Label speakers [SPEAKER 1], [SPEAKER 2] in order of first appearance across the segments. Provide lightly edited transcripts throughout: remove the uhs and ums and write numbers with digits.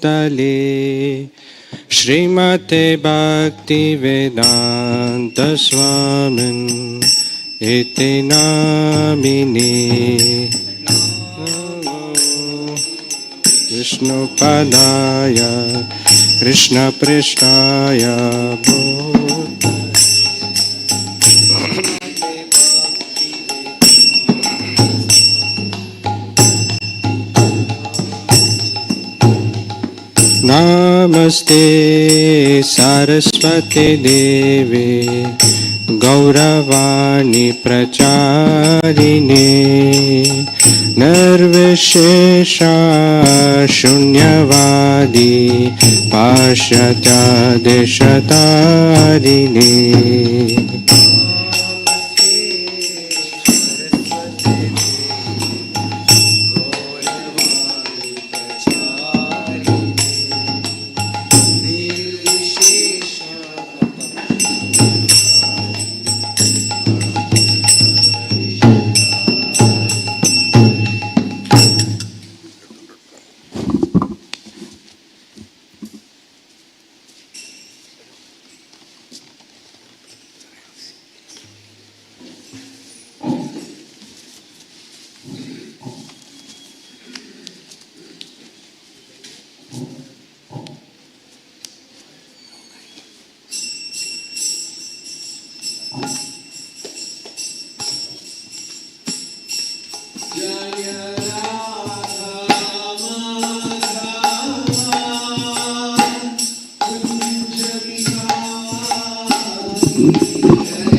[SPEAKER 1] Bhutale Srimate Bhakti Vedanta Swamin Iti Namine Vishnu Padaya Krishna Prishtaya Namaste Saraswati Devi Gauravani Pracharine Nirvishesha Shunyavadi Pashyatya Deshatarine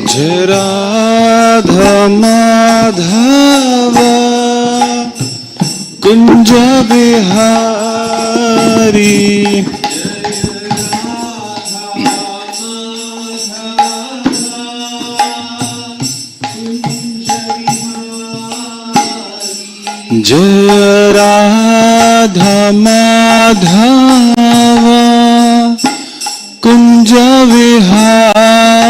[SPEAKER 1] Jai Radha Madhava Kunja Bihari Jai Radha Madhava Kunja Vihari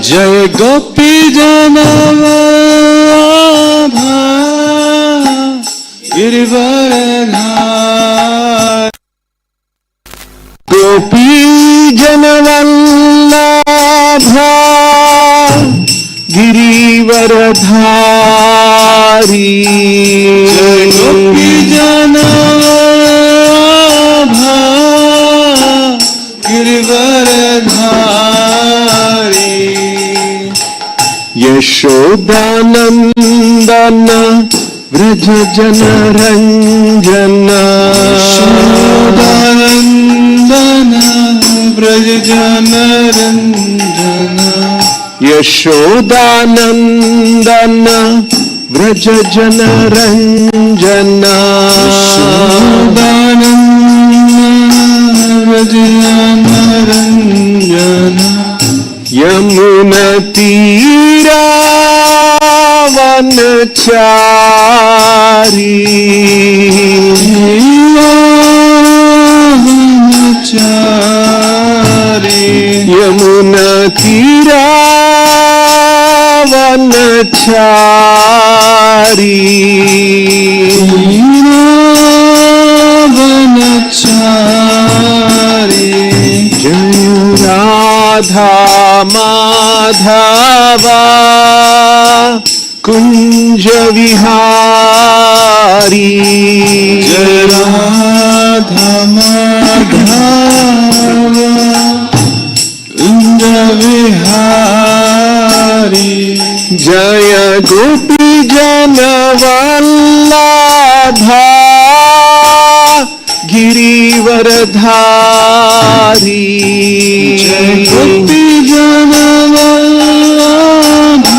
[SPEAKER 1] Jai Gopi Janavallabha Girivaradhari Gopi Janavallabha Girivaradhari Jai Gopi Janavallabha Girivaradhari Yashodanandana Vraja Janaranjana Yashodanandana Vraja Janaranjana Yashodanandana Vraja Janaranjana Yashodanandana Vraja Janaranjana Yamuna Tira Yamuna तीरा वनचारी जय राधा माधवा कुंज विहारी
[SPEAKER 2] जय राधा माधवा कुंज विहारी
[SPEAKER 1] जय गोपी जन वल्लभा गिरिवरधारी
[SPEAKER 2] जय गोपी जन वल्लभा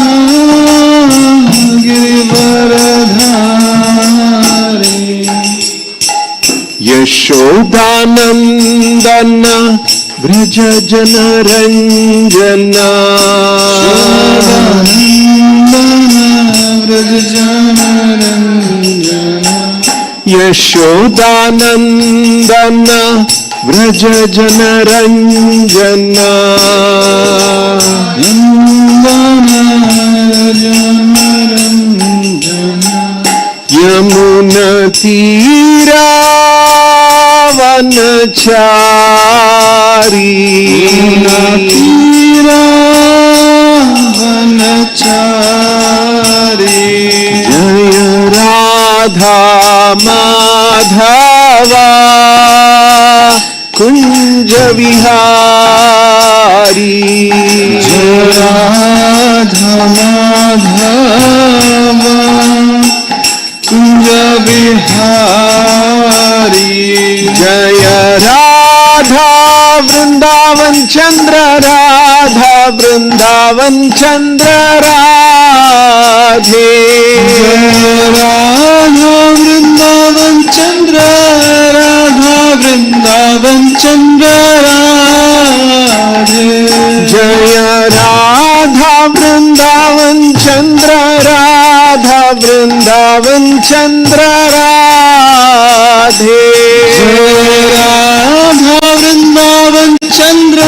[SPEAKER 2] गिरिवरधारी
[SPEAKER 1] यशोदानंदन व्रज जनरंजन यशोदानंदन व्रज जनरंजन यमुना तीरा वनचारी जय राधा माधवा कुंज विहारी
[SPEAKER 2] जय राधा माधवा कुंज विहारी
[SPEAKER 1] जय राधा वृंदावन चंद्र राधा वृंदावन चंद्र राधे
[SPEAKER 2] राधा वृंदावन चंद्र राधा वृंदावन चंद्र राधे
[SPEAKER 1] जय राधा वृंदावन चंद्र राधा वृंदावन चंद्र राधे
[SPEAKER 2] राधा वृंदावन चंद्र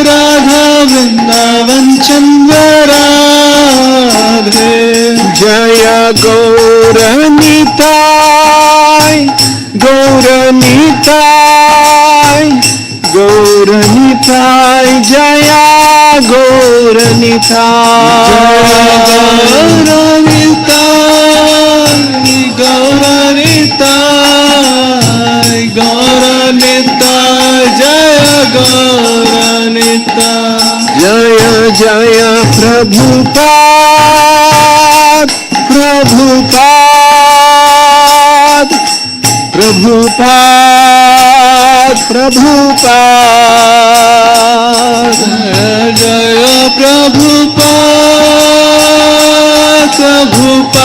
[SPEAKER 2] राधा वृंदावन चंद्र राधे
[SPEAKER 1] जय गौरनिताय गौरनिताय गौरनिताय जय
[SPEAKER 2] गौरनिताय गौरनिताय गौरनिताय जय गौरनिताय
[SPEAKER 1] जय जय प्रभुपाद प्रभुपाद प्रभुपाद प्रभुपाद
[SPEAKER 2] जय प्रभुपाद प्रभुपाद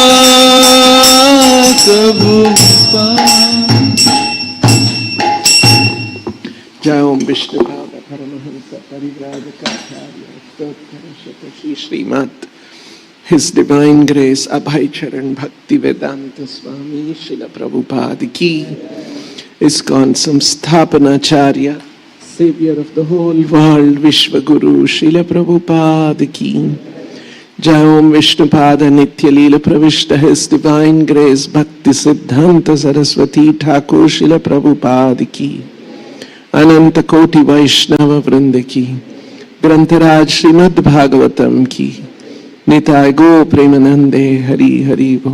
[SPEAKER 2] प्रभुपाद प्रभुपाद
[SPEAKER 1] जय ओम विष्णुपाद परमहंस परिव्राजकाचार्य स्तोत्र शतशी श्रीमत् His Divine Grace Abhay Charan Bhakti Vedanta Swami Srila Prabhupada ki ISKCON Samsthapanacharya Savior of the whole world Vishwa Guru Srila Prabhupada ki Jai Om Vishnupada Nitya Leela Pravishta His Divine Grace Bhakti Siddhanta Saraswati Thakur Srila Prabhupada ki Ananta Koti Vaishnava Vrinda ki Grantaraj Srimad Bhagavatam ki Nitai गो प्रेमानंदे हरि हरि भो।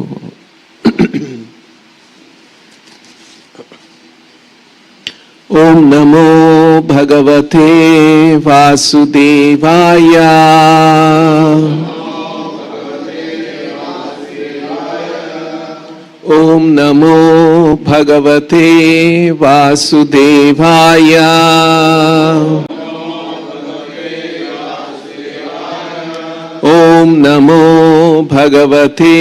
[SPEAKER 1] ओम नमो भगवते वासुदेवाय ओम नमो भगवते वासुदेवाय ओम नमो भगवते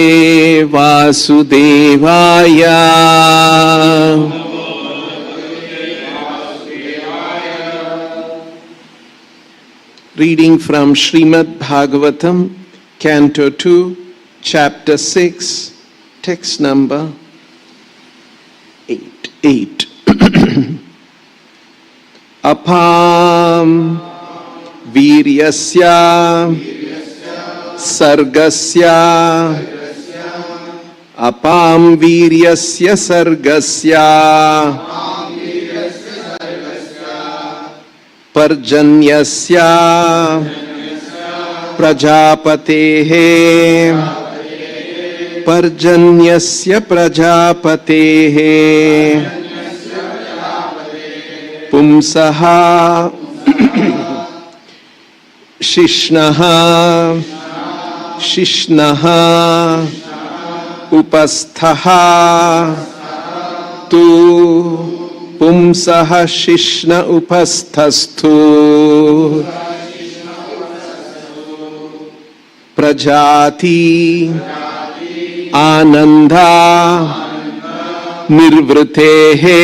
[SPEAKER 1] वासुदेवाय Reading from Srimad Bhagavatam, Canto 2, Chapter 6, text number 8. Apam Viryasya Sargasya Apam Viryasya Sargasya Parjanyasya Prajapatehe Parjanyasya Prajapatehe Pumsaha Shishnaha Shishnaha Upasthaha Tu Pumsaha Shishna Upasthastu Prajati Ananda Nirvrutehe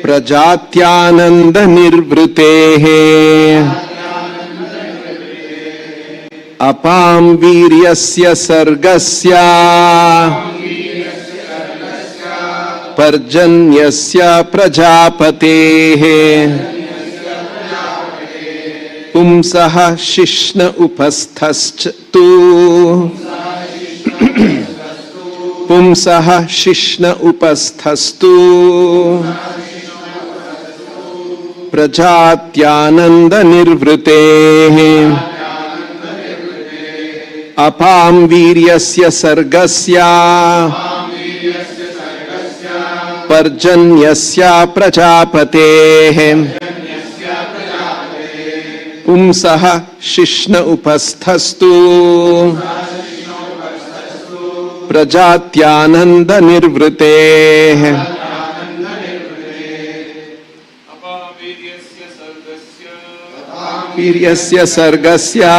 [SPEAKER 1] Prajatyananda Nirvrutehe Apam Viryasya Sargasya Parjanyasya Prajapatehe Pumsaha Shishna Upasthastu Pumsaha Shishna Upasthastu Prajatyananda Nirvrutehe Apam Viryasya Sargasya Parjanyasya Prajapatehe Pumsaha Shishna Upasthastu Prajatyananda Nirvrutehe Viryasya Sargasya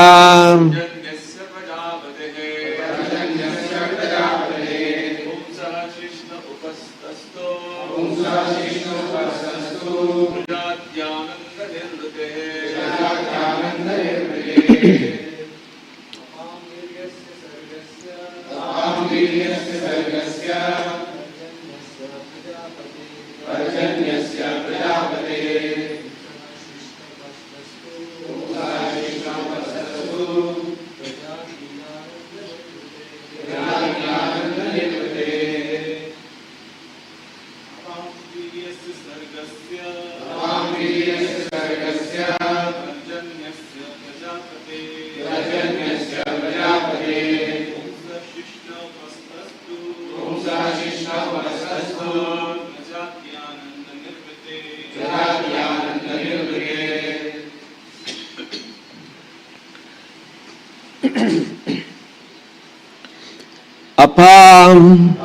[SPEAKER 1] Apam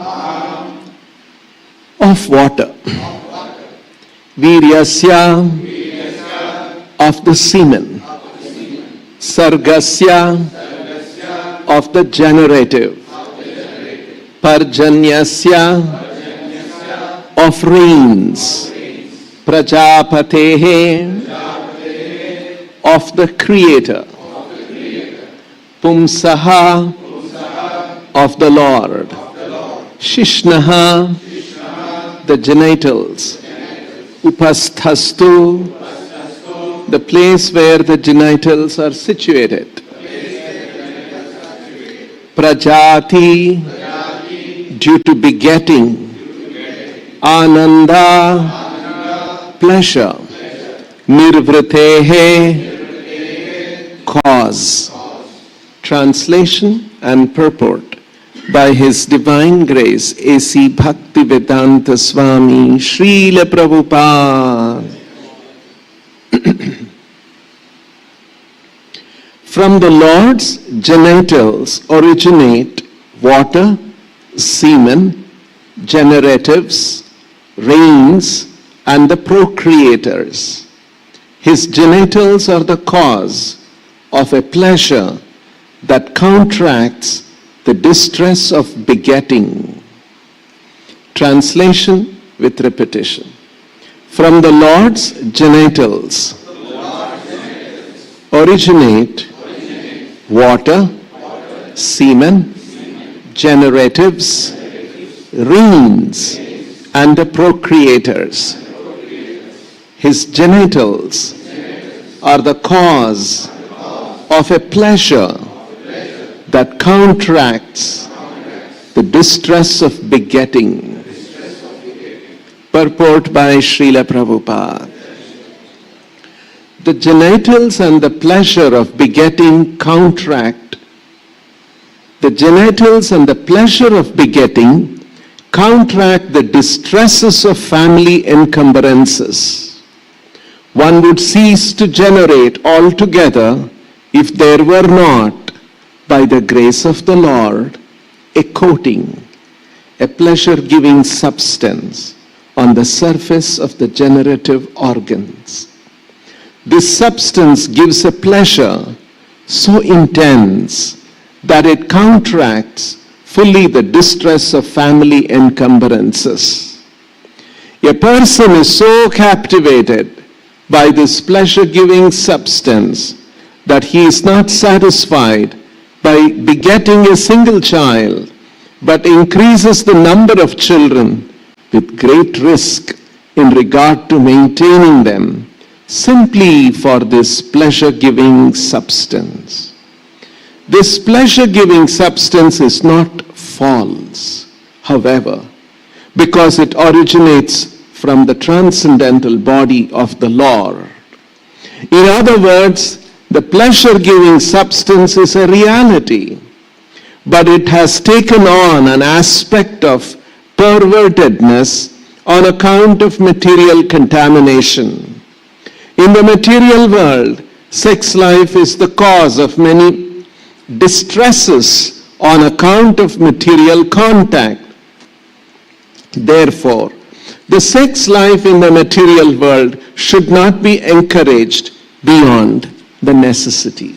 [SPEAKER 1] of water, Viryasya of the semen, Sargasya of the generative, Parjanyasya of rains, Prajapatehe of the creator, Pumsaha of the Lord, Shishnaha the genitals, Upasthastu the place where the genitals are situated, Prajati due to begetting, Ananda pleasure, Nirvrutehe cause. Translation and purport by His Divine Grace A.C. Bhaktivedanta Swami Srila Prabhupada. From the Lord's genitals originate water, semen, generatives, rains, and the procreators. His genitals are the cause of a pleasure that counteracts the distress of begetting. Translation with repetition. From the Lord's genitals originate water, semen, generatives, reins, and the procreators. His genitals are the cause of a pleasure that counteracts the distress of begetting. Purport by Srila Prabhupada. The genitals and the pleasure of begetting counteract. The genitals and the pleasure of begetting counteract the distresses of family encumbrances. One would cease to generate altogether if there were not, by the grace of the Lord, a coating, a pleasure-giving substance on the surface of the generative organs. This substance gives a pleasure so intense that it counteracts fully the distress of family encumbrances. A person is so captivated by this pleasure-giving substance that he is not satisfied by begetting a single child, but increases the number of children with great risk in regard to maintaining them, simply for this pleasure-giving substance. This pleasure-giving substance is not false, however, because it originates from the transcendental body of the Lord. In other words, the pleasure-giving substance is a reality, but it has taken on an aspect of pervertedness on account of material contamination. In the material world, sex life is the cause of many distresses on account of material contact. Therefore, the sex life in the material world should not be encouraged beyond the necessity.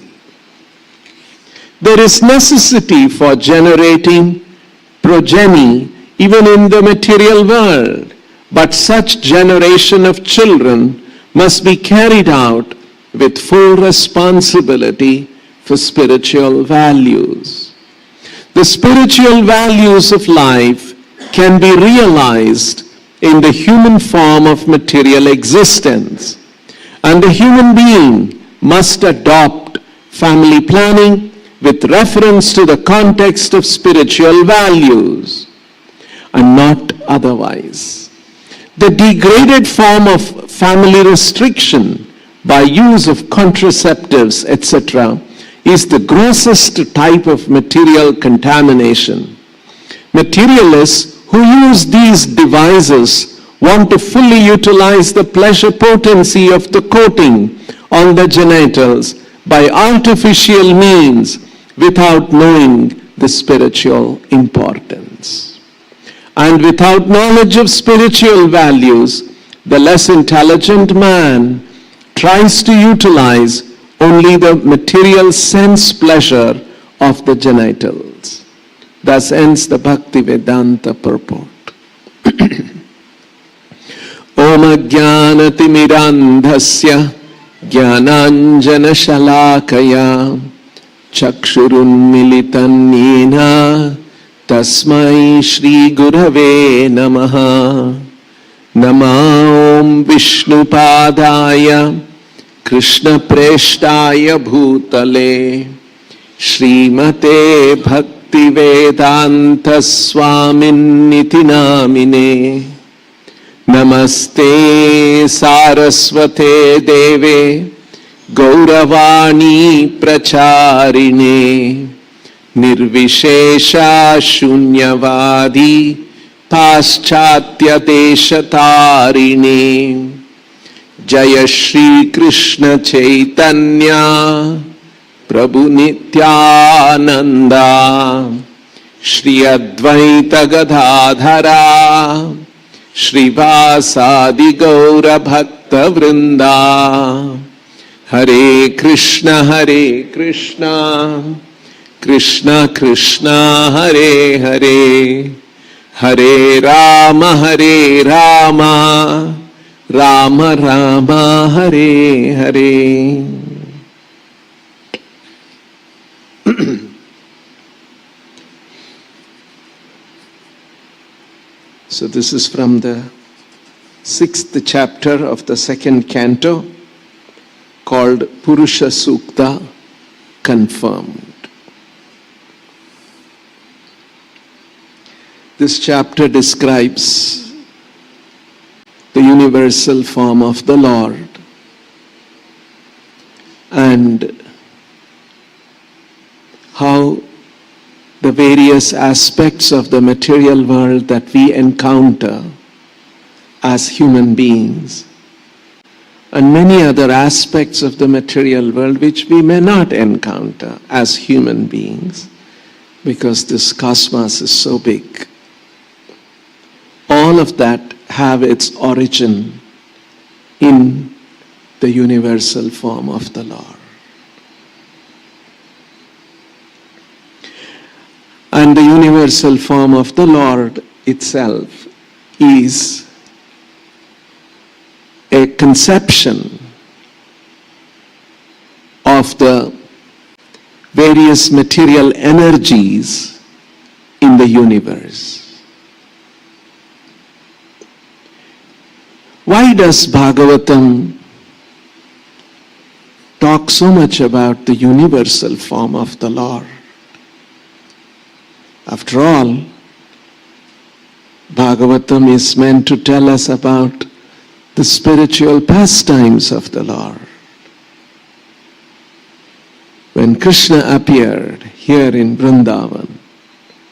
[SPEAKER 1] There is necessity for generating progeny even in the material world, but such generation of children must be carried out with full responsibility for spiritual values. The spiritual values of life can be realized in the human form of material existence, and the human being must adopt family planning with reference to the context of spiritual values, and not otherwise. The degraded form of family restriction by use of contraceptives, etc., is the grossest type of material contamination. Materialists who use these devices want to fully utilize the pleasure potency of the coating on the genitals by artificial means without knowing the spiritual importance. And without knowledge of spiritual values, the less intelligent man tries to utilize only the material sense pleasure of the genitals. Thus ends the Bhakti Vedanta purport. Om Ajnanatimirandhasya Jnananjana Shalakaya Chakshurunmilitan Yena Tasmai Shri Gurave Namaha. Nama Om Vishnupadaya Krishna Preshtaya Bhutale Srimate Bhakti Vedanta Swaminiti Namine. Namaste Saraswate Deve Gauravani Pracharine Nirvishesha Shunyavadi Paschatya Deshatarine. Jaya Shri Krishna Chaitanya Prabhu Nityananda Shri Advaita Gadadhara Shri Vasadi Gaura Bhakta Vrinda. Hare Krishna Krishna Krishna Hare Hare Hare Rama Rama Rama Hare Hare. So this is from the 6th chapter of the 2nd canto, called Purusha Sukta, Confirmed. This chapter describes the universal form of the Lord and how the various aspects of the material world that we encounter as human beings, and many other aspects of the material world which we may not encounter as human beings, because this cosmos is so big. All of that have its origin in the universal form of the Lord. And the universal form of the Lord itself is a conception of the various material energies in the universe. Why does Bhagavatam talk so much about the universal form of the Lord? After all, Bhagavatam is meant to tell us about the spiritual pastimes of the Lord. When Krishna appeared here in Vrindavan,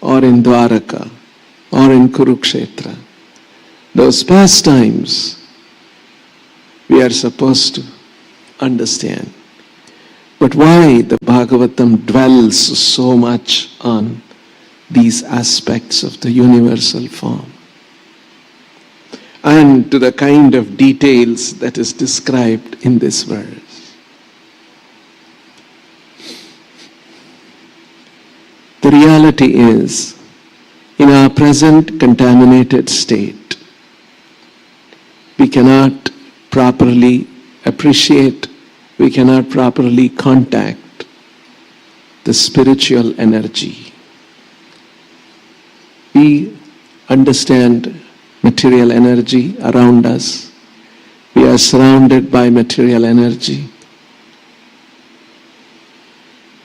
[SPEAKER 1] or in Dwaraka, or in Kurukshetra, those pastimes we are supposed to understand. But why the Bhagavatam dwells so much on these aspects of the universal form, and to the kind of details that is described in this verse? The reality is, in our present contaminated state, we cannot properly appreciate, we cannot properly contact the spiritual energy. We understand material energy around us. We are surrounded by material energy.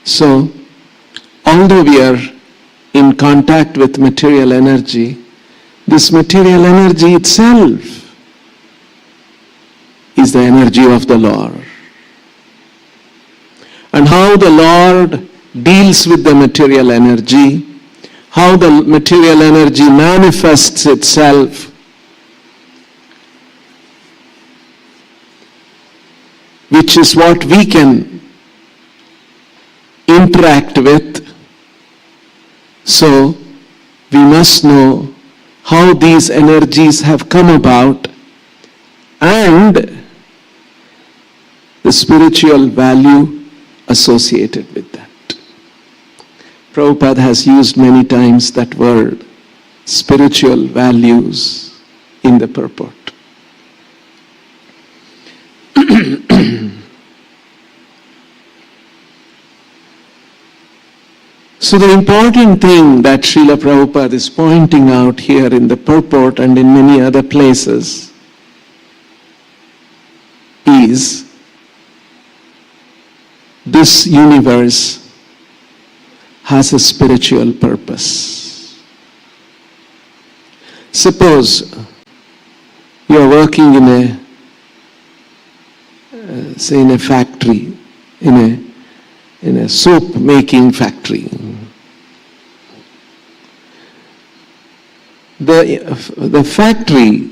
[SPEAKER 1] So, although we are in contact with material energy, this material energy itself is the energy of the Lord. And how the Lord deals with the material energy, how the material energy manifests itself, which is what we can interact with. So, we must know how these energies have come about and the spiritual value associated with that. Prabhupada has used many times that word, spiritual values, in the purport. So the important thing that Srila Prabhupada is pointing out here in the purport and in many other places is this universe has a spiritual purpose. Suppose you are working in a factory, in a soap making factory. The factory,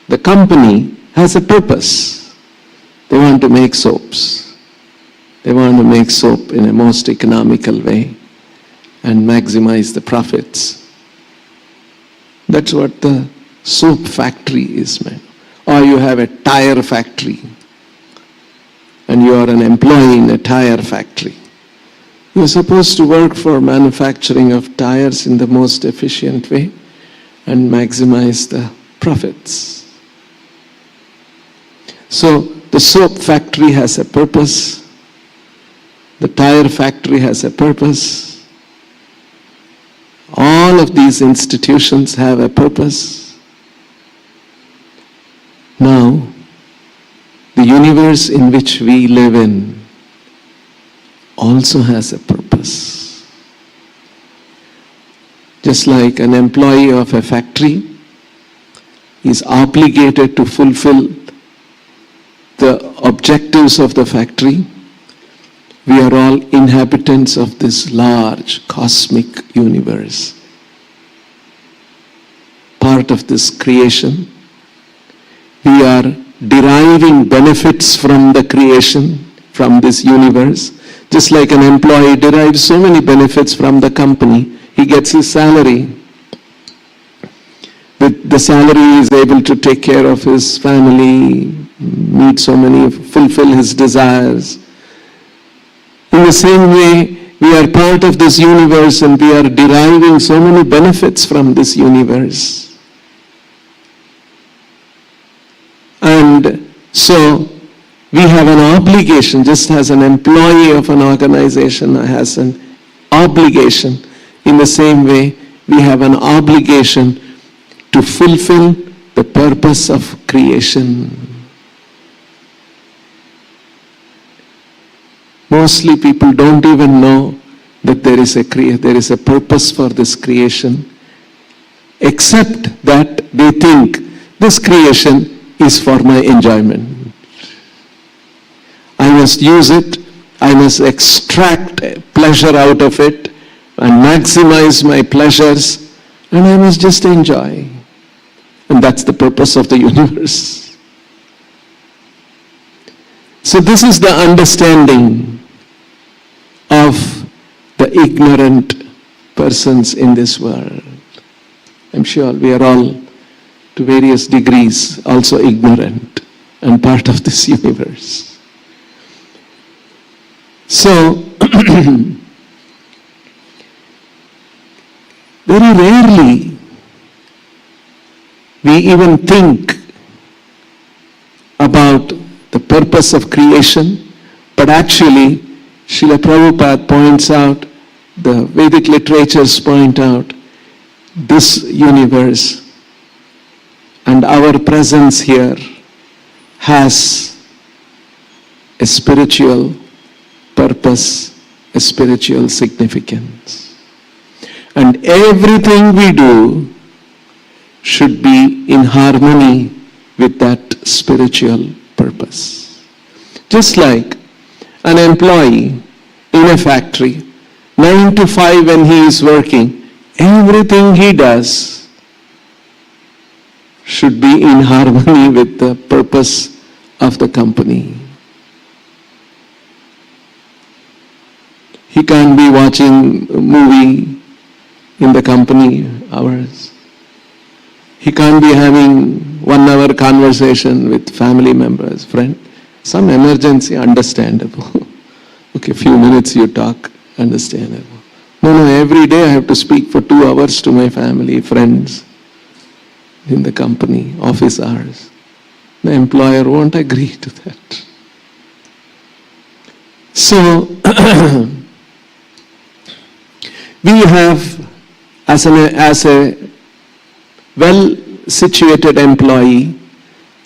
[SPEAKER 1] the company has a purpose. They want to make soaps. They want to make soap in a most economical way and maximize the profits. That's what the soap factory is meant. Or you have a tire factory and you are an employee in a tire factory. You are supposed to work for manufacturing of tires in the most efficient way and maximize the profits. So the soap factory has a purpose. The tire factory has a purpose. All of these institutions have a purpose. Now, the universe in which we live in also has a purpose. Just like an employee of a factory is obligated to fulfill the objectives of the factory, we are all inhabitants of this large cosmic universe, part of this creation. We are deriving benefits from the creation, from this universe. Just like an employee derives so many benefits from the company, he gets his salary. With the salary, he is able to take care of his family, meet so many, fulfill his desires. In the same way, we are part of this universe and we are deriving so many benefits from this universe. And so, we have an obligation, just as an employee of an organization has an obligation, in the same way, we have an obligation to fulfill the purpose of creation. Mostly people don't even know that there is a purpose for this creation, except that they think this creation is for my enjoyment. I must use it, I must extract pleasure out of it and maximize my pleasures, and I must just enjoy. And that's the purpose of the universe. So this is the understanding of the ignorant persons in this world. I'm sure we are all, to various degrees, also ignorant and part of this universe. So, very rarely we even think about the purpose of creation, but actually, Srila Prabhupada points out, the Vedic literatures point out, this universe and our presence here has a spiritual purpose, a spiritual significance. And everything we do should be in harmony with that spiritual purpose. Just like an employee in a factory, 9 to 5 when he is working, everything he does should be in harmony with the purpose of the company. He can't be watching a movie in the company hours. He can't be having 1 hour conversation with family members, friend. Some emergency, understandable. Okay, few minutes you talk, understandable. No, every day I have to speak for 2 hours to my family, friends, in the company, office hours. The employer won't agree to that. So, we have, as a well-situated employee,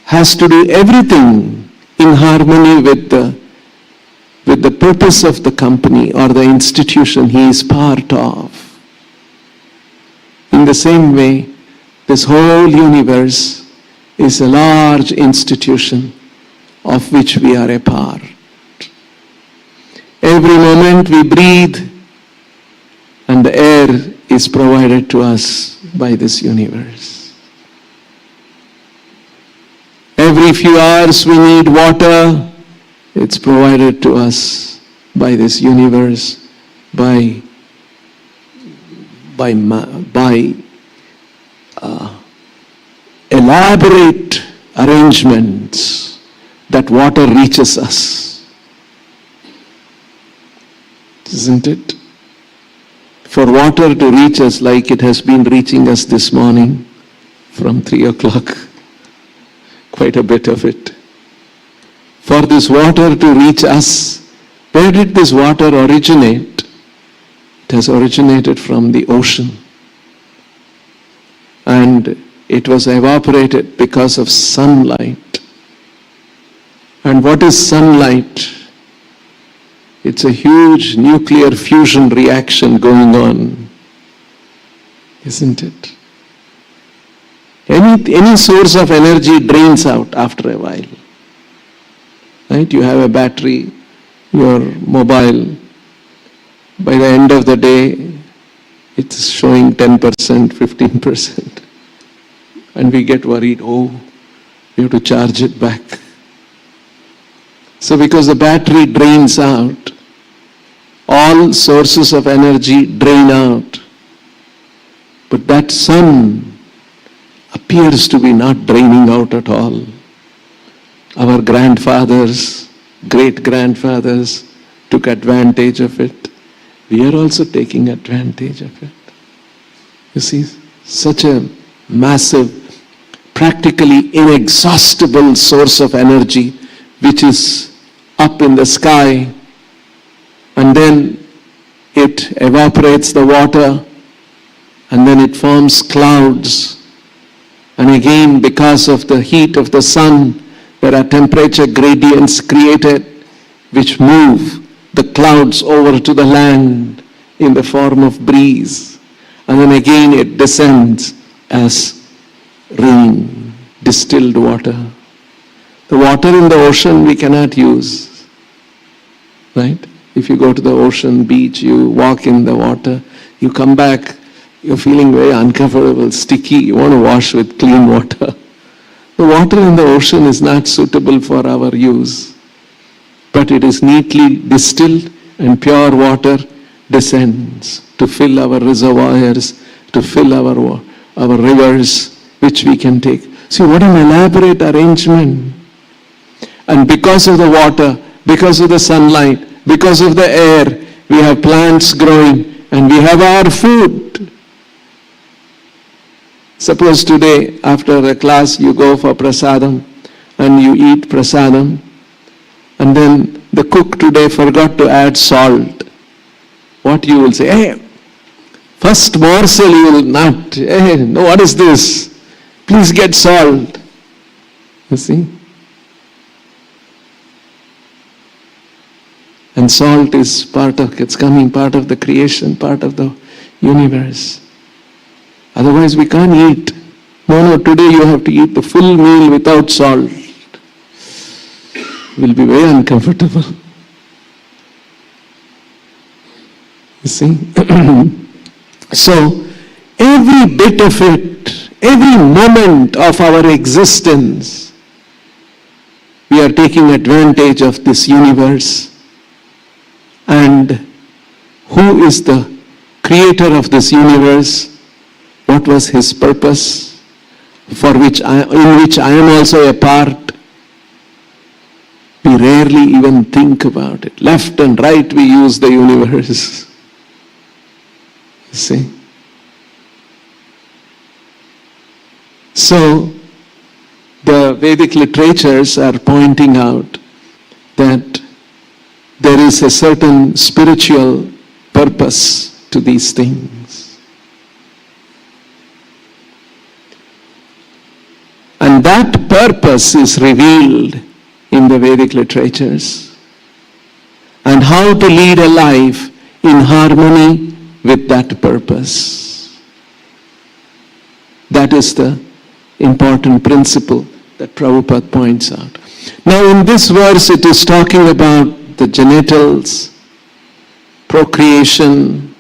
[SPEAKER 1] has to do everything in harmony with the purpose of the company or the institution he is part of. In the same way, this whole universe is a large institution of which we are a part. Every moment we breathe, and the air is provided to us by this universe. Every few hours we need water, it's provided to us by this universe, by elaborate arrangements that water reaches us. Isn't it? For water to reach us like it has been reaching us this morning from 3 o'clock, quite a bit of it. For this water to reach us, where did this water originate? It has originated from the ocean. And it was evaporated because of sunlight. And what is sunlight? It's a huge nuclear fusion reaction going on, isn't it? Any source of energy drains out after a while. Right? You have a battery, your mobile, by the end of the day, it's showing 10%, 15%. And we get worried, we have to charge it back. So because the battery drains out, all sources of energy drain out. But that sun appears to be not draining out at all. Our grandfathers, great-grandfathers took advantage of it. We are also taking advantage of it. You see, such a massive, practically inexhaustible source of energy which is up in the sky, and then it evaporates the water, and then it forms clouds. And again, because of the heat of the sun, there are temperature gradients created which move the clouds over to the land in the form of breeze. And then again it descends as rain, distilled water. The water in the ocean we cannot use, right? If you go to the ocean beach, you walk in the water, you come back, you're feeling very uncomfortable, sticky, you want to wash with clean water. The water in the ocean is not suitable for our use, but it is neatly distilled and pure water descends to fill our reservoirs, to fill our rivers, which we can take. See, what an elaborate arrangement. And because of the water, because of the sunlight, because of the air, we have plants growing and we have our food. Suppose today, after the class, you go for prasadam and you eat prasadam, and then the cook today forgot to add salt. What you will say? Hey, first morsel you will not. Hey, no, what is this? Please get salt. You see? And salt is it's coming part of the creation, part of the universe. Otherwise we can't eat. No, today you have to eat the full meal without salt. It will be very uncomfortable. You see? So, every bit of it, every moment of our existence, we are taking advantage of this universe. And who is the creator of this universe? What was his purpose, in which I am also a part? We rarely even think about it. Left and right we use the universe. You see? So, the Vedic literatures are pointing out that there is a certain spiritual purpose to these things. And that purpose is revealed in the Vedic literatures. And how to lead a life in harmony with that purpose. That is the important principle that Prabhupada points out. Now in this verse it is talking about the genitals, procreation,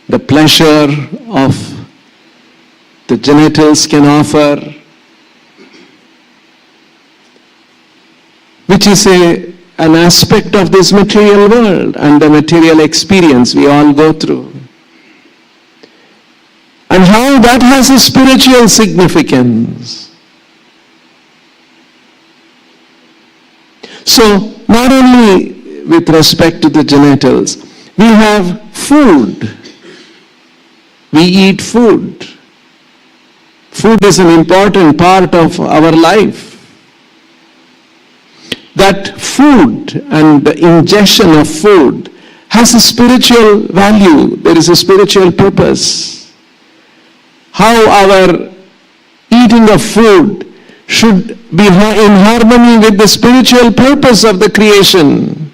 [SPEAKER 1] the pleasure of the genitals can offer, which is an aspect of this material world and the material experience we all go through. And how that has a spiritual significance. So, not only with respect to the genitals, we have food. We eat food. Food is an important part of our life. That food and the ingestion of food has a spiritual value. There is a spiritual purpose. How our eating of food should be in harmony with the spiritual purpose of the creation.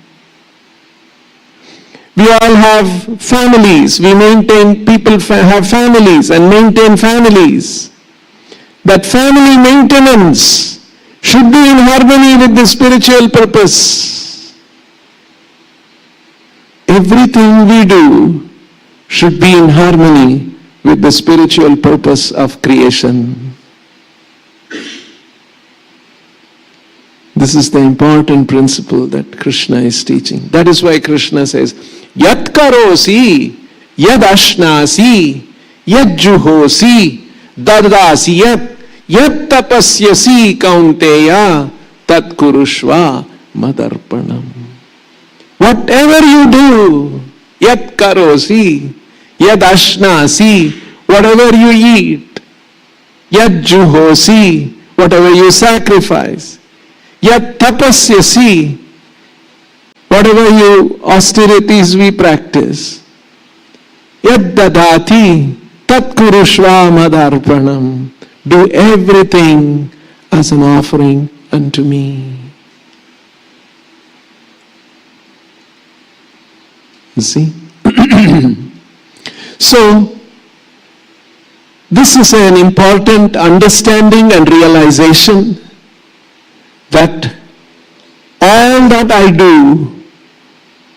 [SPEAKER 1] We all have families. People have families and maintain families. That family maintenance should be in harmony with the spiritual purpose. Everything we do should be in harmony with the spiritual purpose of creation. This is the important principle that Krishna is teaching. That is why Krishna says, Yat karosi, yad ashnasi, yad juhosi, dadasi yat tapasyasi kaunteya, tat kurushva madarpanam. Whatever you do, yat karosi, yad ashnasi, whatever you eat, yad juhosi, whatever you sacrifice, yat tapasyasi, whatever you austerities we practice, yad dadati, tat kurushva madarpanam. Do everything as an offering unto me. You see? So, this is an important understanding and realization that all that I do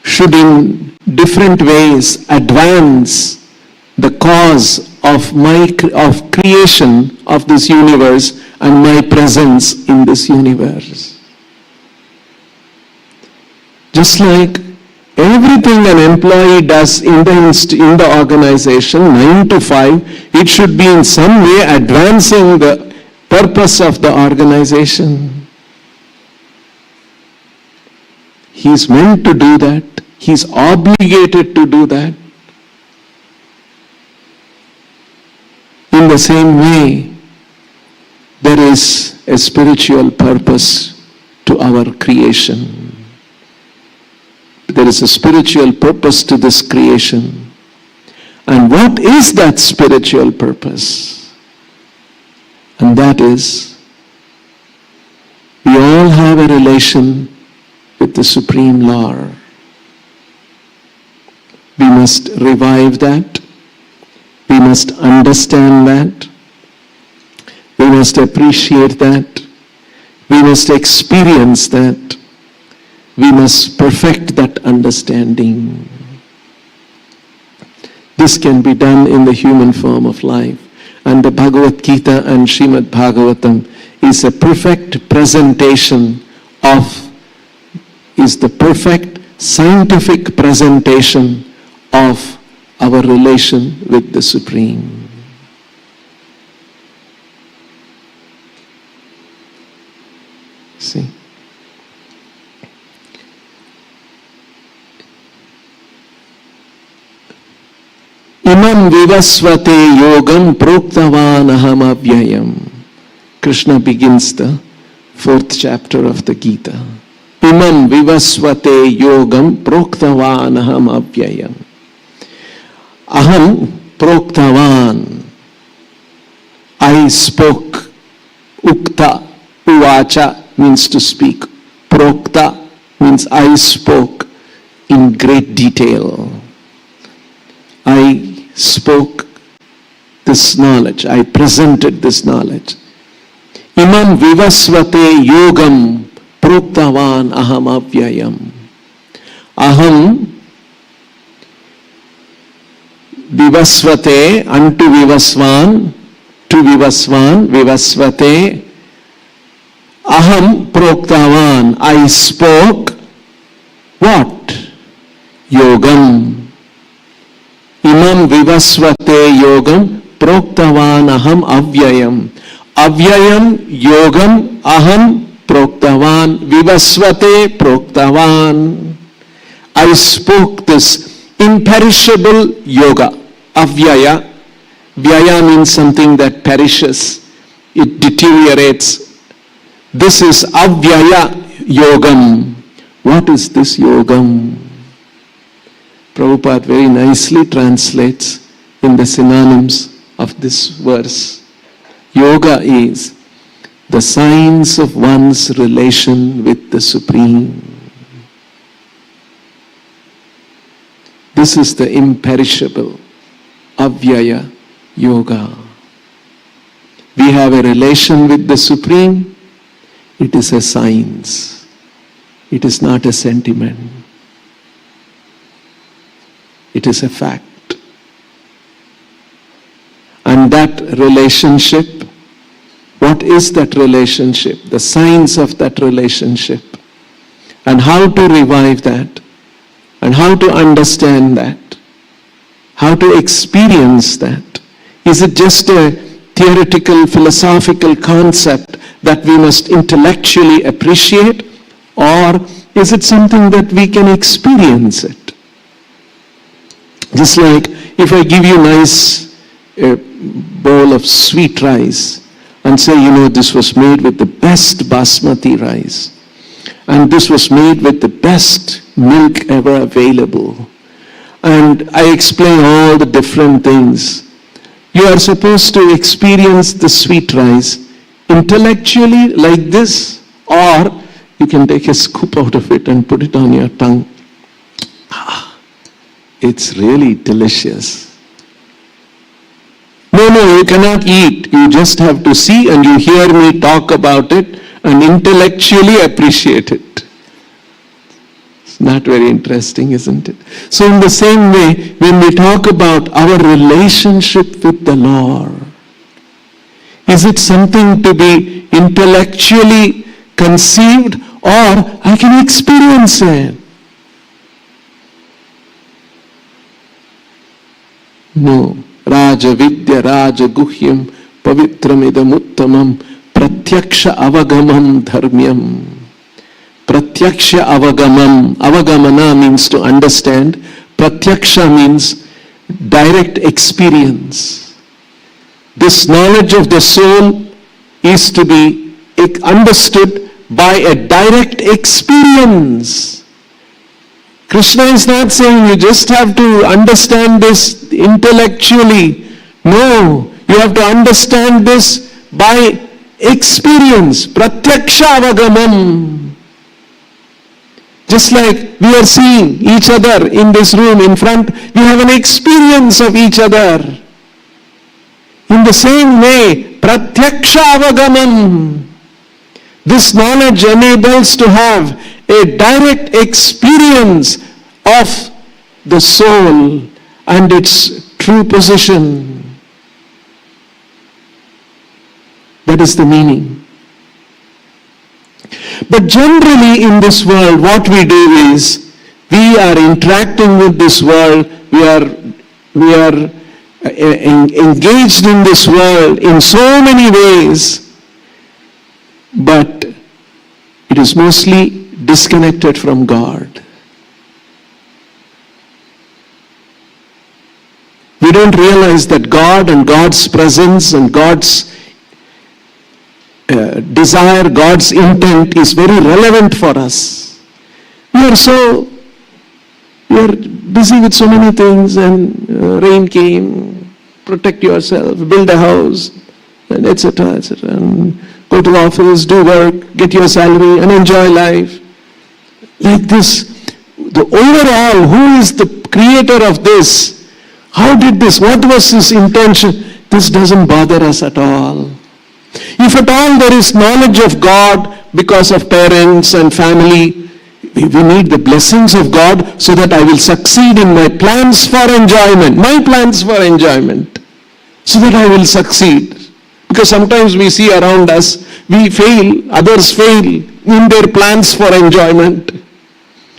[SPEAKER 1] should in different ways advance the cause of creation of this universe and my presence in this universe. Just like everything an employee does in the organization, 9 to 5, it should be in some way advancing the purpose of the organization. He's meant to do that. He's obligated to do that. In the same way, there is a spiritual purpose to our creation. There is a spiritual purpose to this creation. And what is that spiritual purpose? And that is, we all have a relation with the Supreme Lord. We must revive that. We must understand that. We must appreciate that. We must experience that. We must perfect that understanding. This can be done in the human form of life. And the Bhagavad Gita and Srimad Bhagavatam is a perfect presentation is the perfect scientific presentation of our relation with the Supreme. See? Imam vivasvate yogam proktavan aham avyayam. Krishna begins the 4th chapter of the Gita. Imam vivasvate yogam proktavan aham avyayam. Aham proktavan. I spoke. Ukta, uvacha means to speak. Prokta means I spoke in great detail. I spoke this knowledge. I presented this knowledge. Imam vivasvate yogam proktavan aham avyayam. Aham vivasvate, unto vivasvan, to vivasvan, vivasvate. Aham proktavan, I spoke. What? Yogam. Imam vivasvate yogam proktavan aham avyayam. Avyayam yogam aham proktavan vivasvate proktavan. I spoke this imperishable yoga. Avyaya. Vyaya means something that perishes. It deteriorates. This is avyaya yogam. What is this yogam? Prabhupada very nicely translates in the synonyms of this verse. Yoga is the science of one's relation with the Supreme. This is the imperishable, avyaya yoga. We have a relation with the Supreme. It is a science. It is not a sentiment. It is a fact. And that relationship, what is that relationship? The science of that relationship. And how to revive that. And how to understand that. How to experience that. Is it just a theoretical, philosophical concept that we must intellectually appreciate? Or is it something that we can experience it? Just like if I give you a bowl of sweet rice and say, this was made with the best basmati rice. And this was made with the best milk ever available. And I explain all the different things. You are supposed to experience the sweet rice intellectually like this, or you can take a scoop out of it and put it on your tongue. It's really delicious. No, you cannot eat. You just have to see and you hear me talk about it and intellectually appreciate it. It's not very interesting, isn't it? So in the same way, when we talk about our relationship with the Lord, is it something to be intellectually conceived, or I can experience it? No. Raja Vidya Raja Guhyam Pavitramidam Uttamam Pratyaksha Avagamam Dharmyam. Pratyaksha Avagamam. Avagamana means to understand. Pratyaksha means direct experience. This knowledge of the soul is to be understood by a direct experience. Krishna is not saying you just have to understand this intellectually. No, you have to understand this by experience. Pratyaksha avagamam. Just like we are seeing each other in this room in front, we have an experience of each other. In the same way, pratyaksha avagamam. This knowledge enables to have a direct experience of the soul and its true position. That is the meaning. But generally in this world, what we do is, we are interacting with this world, we are engaged in this world in so many ways, but it is mostly disconnected from God. We don't realize that God and God's presence and God's desire, God's intent is very relevant for us. We are busy with so many things, and rain came, protect yourself, build a house, and etc., and go to the office, do work, get your salary, and enjoy life. Like this, the overall, who is the creator of this? How did this? What was his intention? This doesn't bother us at all. If at all there is knowledge of God because of parents and family, we need the blessings of God so that I will succeed in my plans for enjoyment. My plans for enjoyment. So that I will succeed. Because sometimes we see around us, we fail, others fail in their plans for enjoyment.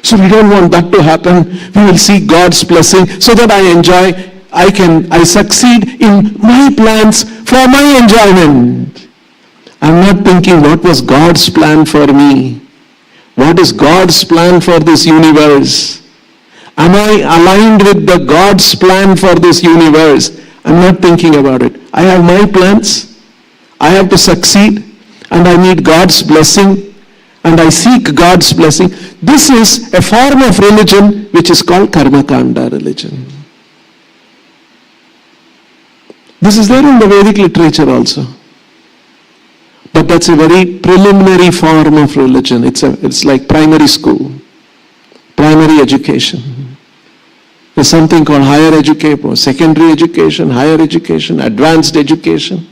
[SPEAKER 1] So we don't want that to happen. We will seek God's blessing so that I succeed in my plans for my enjoyment. I'm not thinking what was God's plan for me. What is God's plan for this universe? Am I aligned with the God's plan for this universe? I'm not thinking about it. I have my plans. I have to succeed, and I need God's blessing, and I seek God's blessing. This is a form of religion which is called Karma Kanda religion. This is there in the Vedic literature also. But that's a very preliminary form of religion. It's like primary school, primary education. There's something called higher education, secondary education, higher education, advanced education.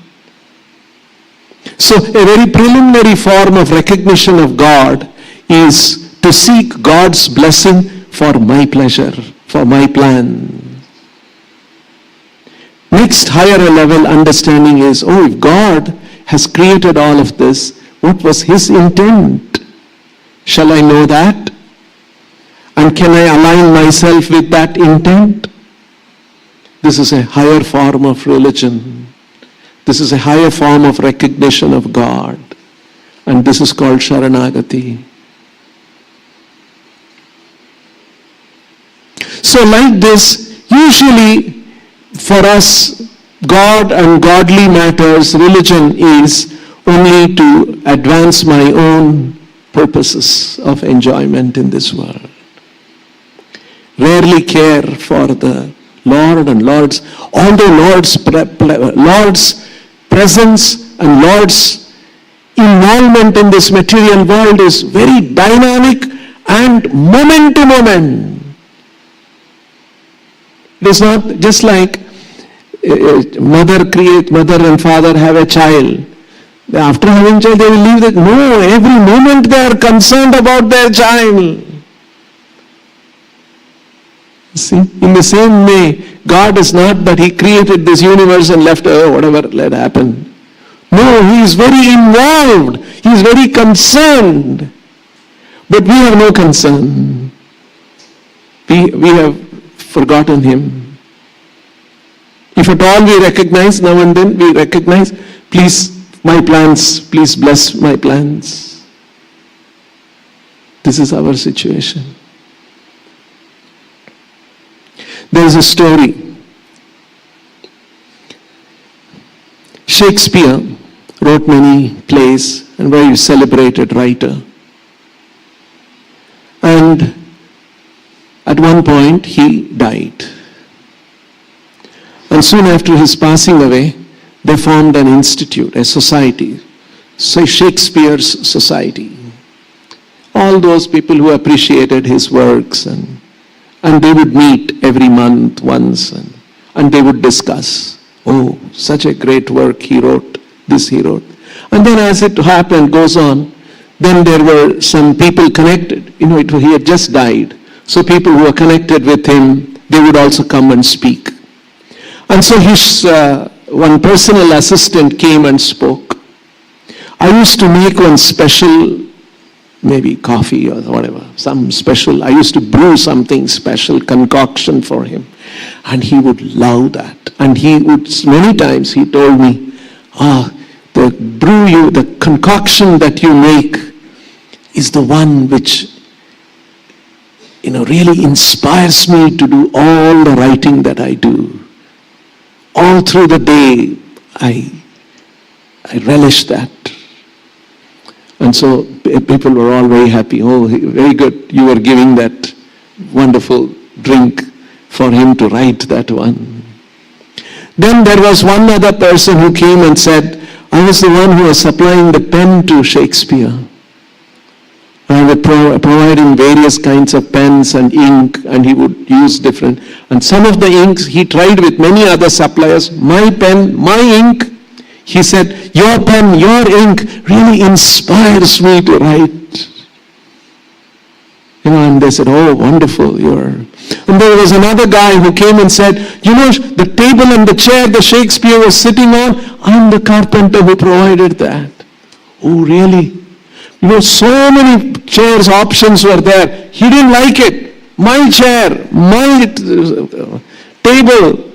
[SPEAKER 1] So a very preliminary form of recognition of God is to seek God's blessing for my pleasure, for my plan. Next higher level understanding is, if God has created all of this, what was His intent? Shall I know that? And can I align myself with that intent? This is a higher form of religion. This is a higher form of recognition of God. And this is called Sharanagati. So like this, usually for us, God and godly matters, religion is only to advance my own purposes of enjoyment in this world. Rarely care for the Lord and Lord's, although Lord's presence and Lord's involvement in this material world is very dynamic and moment to moment. It is not just like mother and father have a child. After having a child, they will leave that. No, every moment they are concerned about their child. See, in the same way, God is not that He created this universe and left, whatever, let happen. No, He is very involved. He is very concerned. But we have no concern. We have forgotten Him. If at all we recognize, now and then we recognize, please, my plans, please bless my plans. This is our situation. There is a story. Shakespeare wrote many plays and very celebrated writer. And at one point he died. And soon after his passing away, they formed an institute, a society, so Shakespeare's Society. All those people who appreciated his works and they would meet every month once and they would discuss, such a great work he wrote, this he wrote. And then as it happened, goes on, then there were some people connected. He had just died. So people who were connected with him, they would also come and speak. And so his one personal assistant came and spoke. I used to make one special, maybe coffee or whatever, some special, I used to brew something special, concoction for him. And he would love that. And he would, many times he told me, the concoction that you make is the one which, really inspires me to do all the writing that I do. All through the day, I relish that. And so people were all very happy. Very good, you were giving that wonderful drink for him to write that one. Then there was one other person who came and said, I was the one who was supplying the pen to Shakespeare. I would provide him various kinds of pens and ink, and he would use different. And some of the inks he tried with many other suppliers. My pen, my ink, he said, your pen, your ink really inspires me to write. And they said, wonderful, And there was another guy who came and said, the table and the chair that Shakespeare was sitting on, I'm the carpenter who provided that. Oh, really? So many chairs options were there. He didn't like it. My chair, my table.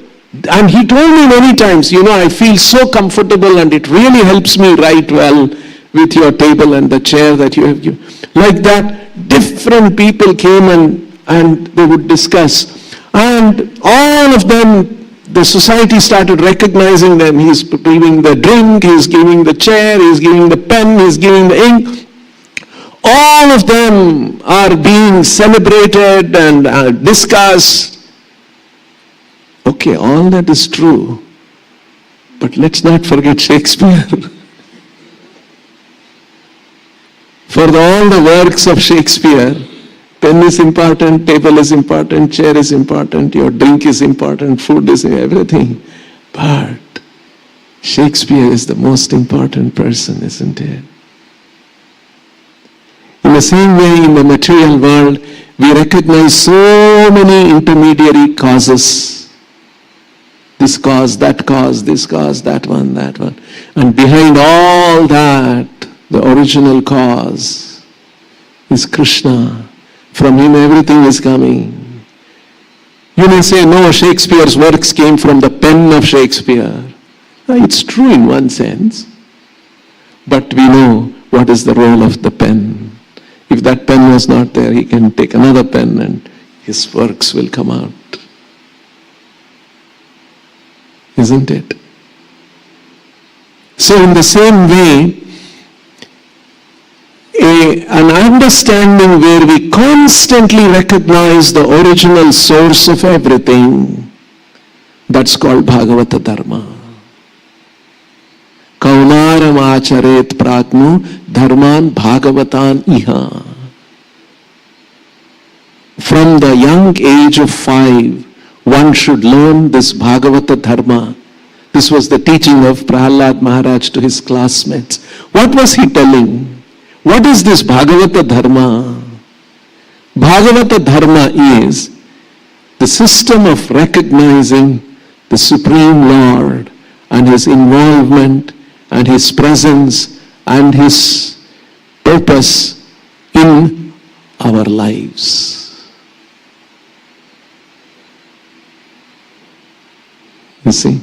[SPEAKER 1] And he told me many times, I feel so comfortable and it really helps me write well with your table and the chair that you have given. Like that, different people came and they would discuss. And all of them, the society started recognizing them. He's giving the drink, he's giving the chair, he's giving the pen, he's giving the ink. All of them are being celebrated and discussed. Okay, all that is true. But let's not forget Shakespeare. all the works of Shakespeare, pen is important, table is important, chair is important, your drink is important, food is everything. But Shakespeare is the most important person, isn't it? In the same way, in the material world, we recognize so many intermediary causes. This cause, that cause, this cause, that one, that one. And behind all that, the original cause is Krishna. From him everything is coming. You may say, no, Shakespeare's works came from the pen of Shakespeare. It's true in one sense. But we know what is the role of the pen. If that pen was not there, he can take another pen and his works will come out. Isn't it? So in the same way, an understanding where we constantly recognize the original source of everything, that's called Bhagavata Dharma. Kaunaram acharet prajnu dharman bhagavatan iha. From the young age of 5, one should learn this Bhagavata Dharma. This was the teaching of Prahlad Maharaj to his classmates. What was he telling? What is this Bhagavata Dharma? Bhagavata Dharma is the system of recognizing the Supreme Lord and his involvement and his presence and his purpose in our lives. You see,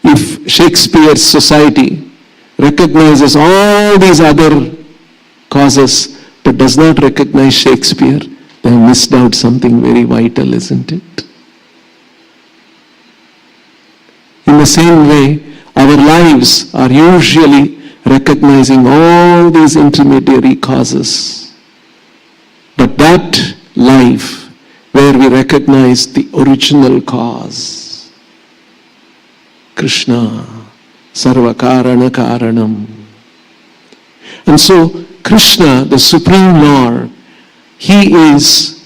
[SPEAKER 1] if Shakespeare's society recognizes all these other causes but does not recognize Shakespeare, they have missed out something very vital, isn't it? In the same way, our lives are usually recognizing all these intermediary causes. But that life where we recognize the original cause, Krishna, Sarva Karana Karanam. And so Krishna, the Supreme Lord, he is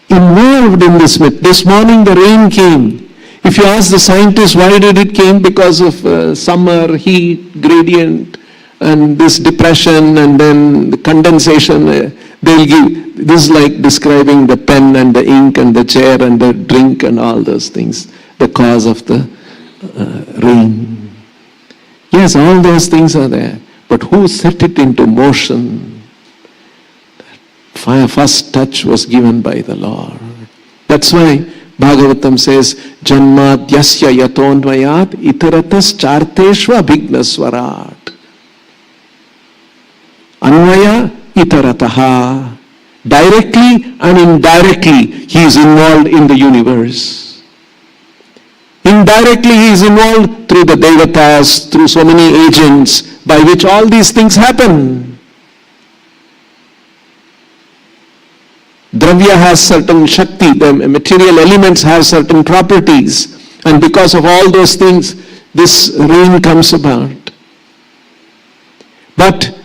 [SPEAKER 1] involved in this myth. This morning the rain came. If you ask the scientists why did it came, because of summer, heat, gradient, and this depression, and then the condensation, they'll give. This is like describing the pen and the ink and the chair and the drink and all those things, the cause of the rain. Yes, all those things are there. But who set it into motion? That first touch was given by the Lord. That's why Bhagavatam says, Janmadyasya yatonvayat itaratas charteshva bhignaswarat. Anvaya itarataha. Directly and indirectly, he is involved in the universe. Indirectly, he is involved through the devatas, through so many agents by which all these things happen. Dravya has certain shakti, the material elements have certain properties, and because of all those things, this rain comes about. But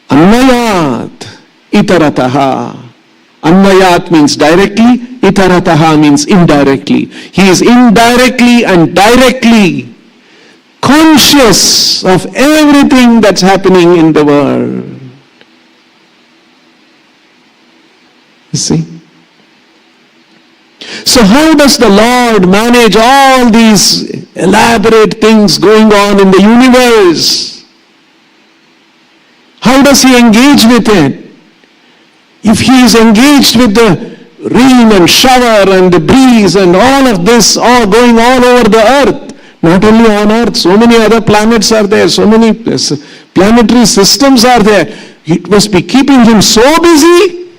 [SPEAKER 1] Anvayat Itarataha. Anvayat means directly, Itarataha means indirectly. He is indirectly and directly conscious of everything that's happening in the world. You see? So how does the Lord manage all these elaborate things going on in the universe? How does he engage with it? If he is engaged with the rain and shower and the breeze and all of this all going all over the earth, not only on earth, so many other planets are there, so many planetary systems are there. It must be keeping him so busy.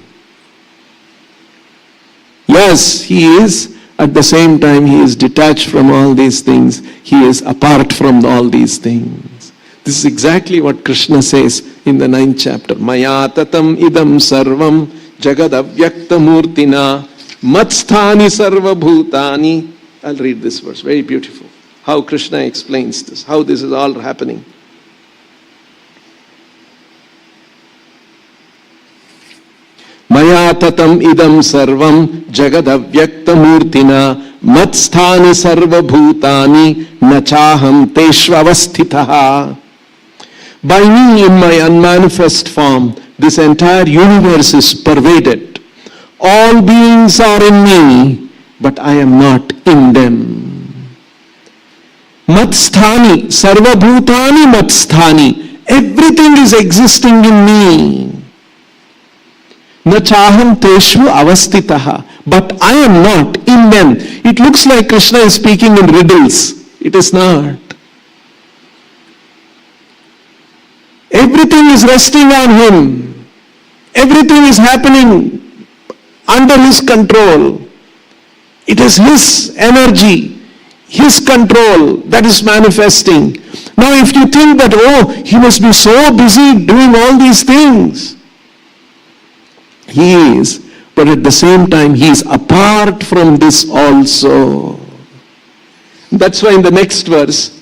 [SPEAKER 1] Yes, he is. At the same time, he is detached from all these things. He is apart from all these things. This is exactly what Krishna says in the 9th chapter. Maya tatam idam sarvam jagad avyakta murtina matsthani sarva bhutani. I'll read this verse, very beautiful. How Krishna explains this, how this is all happening. tatam idam sarvam jagadyakta murtina matsthani sarva bhutani nachaham teshvavasthitaha. By me in my unmanifest form, this entire universe is pervaded. All beings are in me, but I am not in them. Matsthani, sarva bhutani matsthani. Everything is existing in me. Nachaham teshvu avastitaha. But I am not in them. It looks like Krishna is speaking in riddles. It is not. Everything is resting on him. Everything is happening under his control. It is his energy, his control that is manifesting. Now if you think that, oh, he must be so busy doing all these things. He is. But at the same time, he is apart from this also. That's why in the next verse,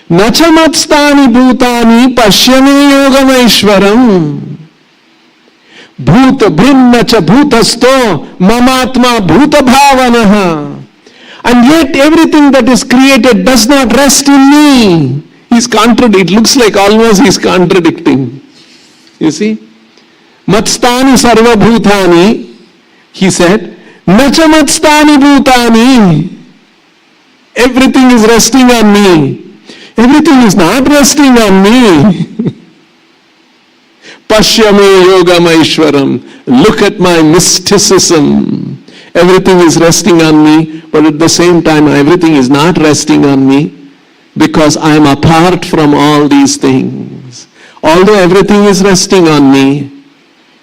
[SPEAKER 1] Nachamatstani bhutani pashyame yogamaishwaram. Bhuta bhrinnacha bhutasto mamatma bhuta bhavanaha. And yet everything that is created does not rest in me. It looks like almost he's contradicting. You see? Matstani sarva bhutani, he said, Nacha matstani bhutani. Everything is resting on me. Everything is not resting on me. Pashyame yogam aishwaram. Look at my mysticism. Everything is resting on me, but at the same time, everything is not resting on me because I am apart from all these things. Although everything is resting on me,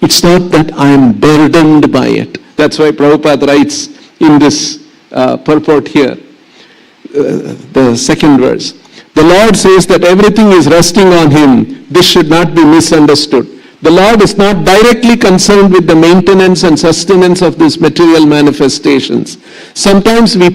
[SPEAKER 1] it's not that I am burdened by it. That's why Prabhupada writes in this purport here, the second verse. The Lord says that everything is resting on him. This should not be misunderstood. The Lord is not directly concerned with the maintenance and sustenance of these material manifestations. Sometimes we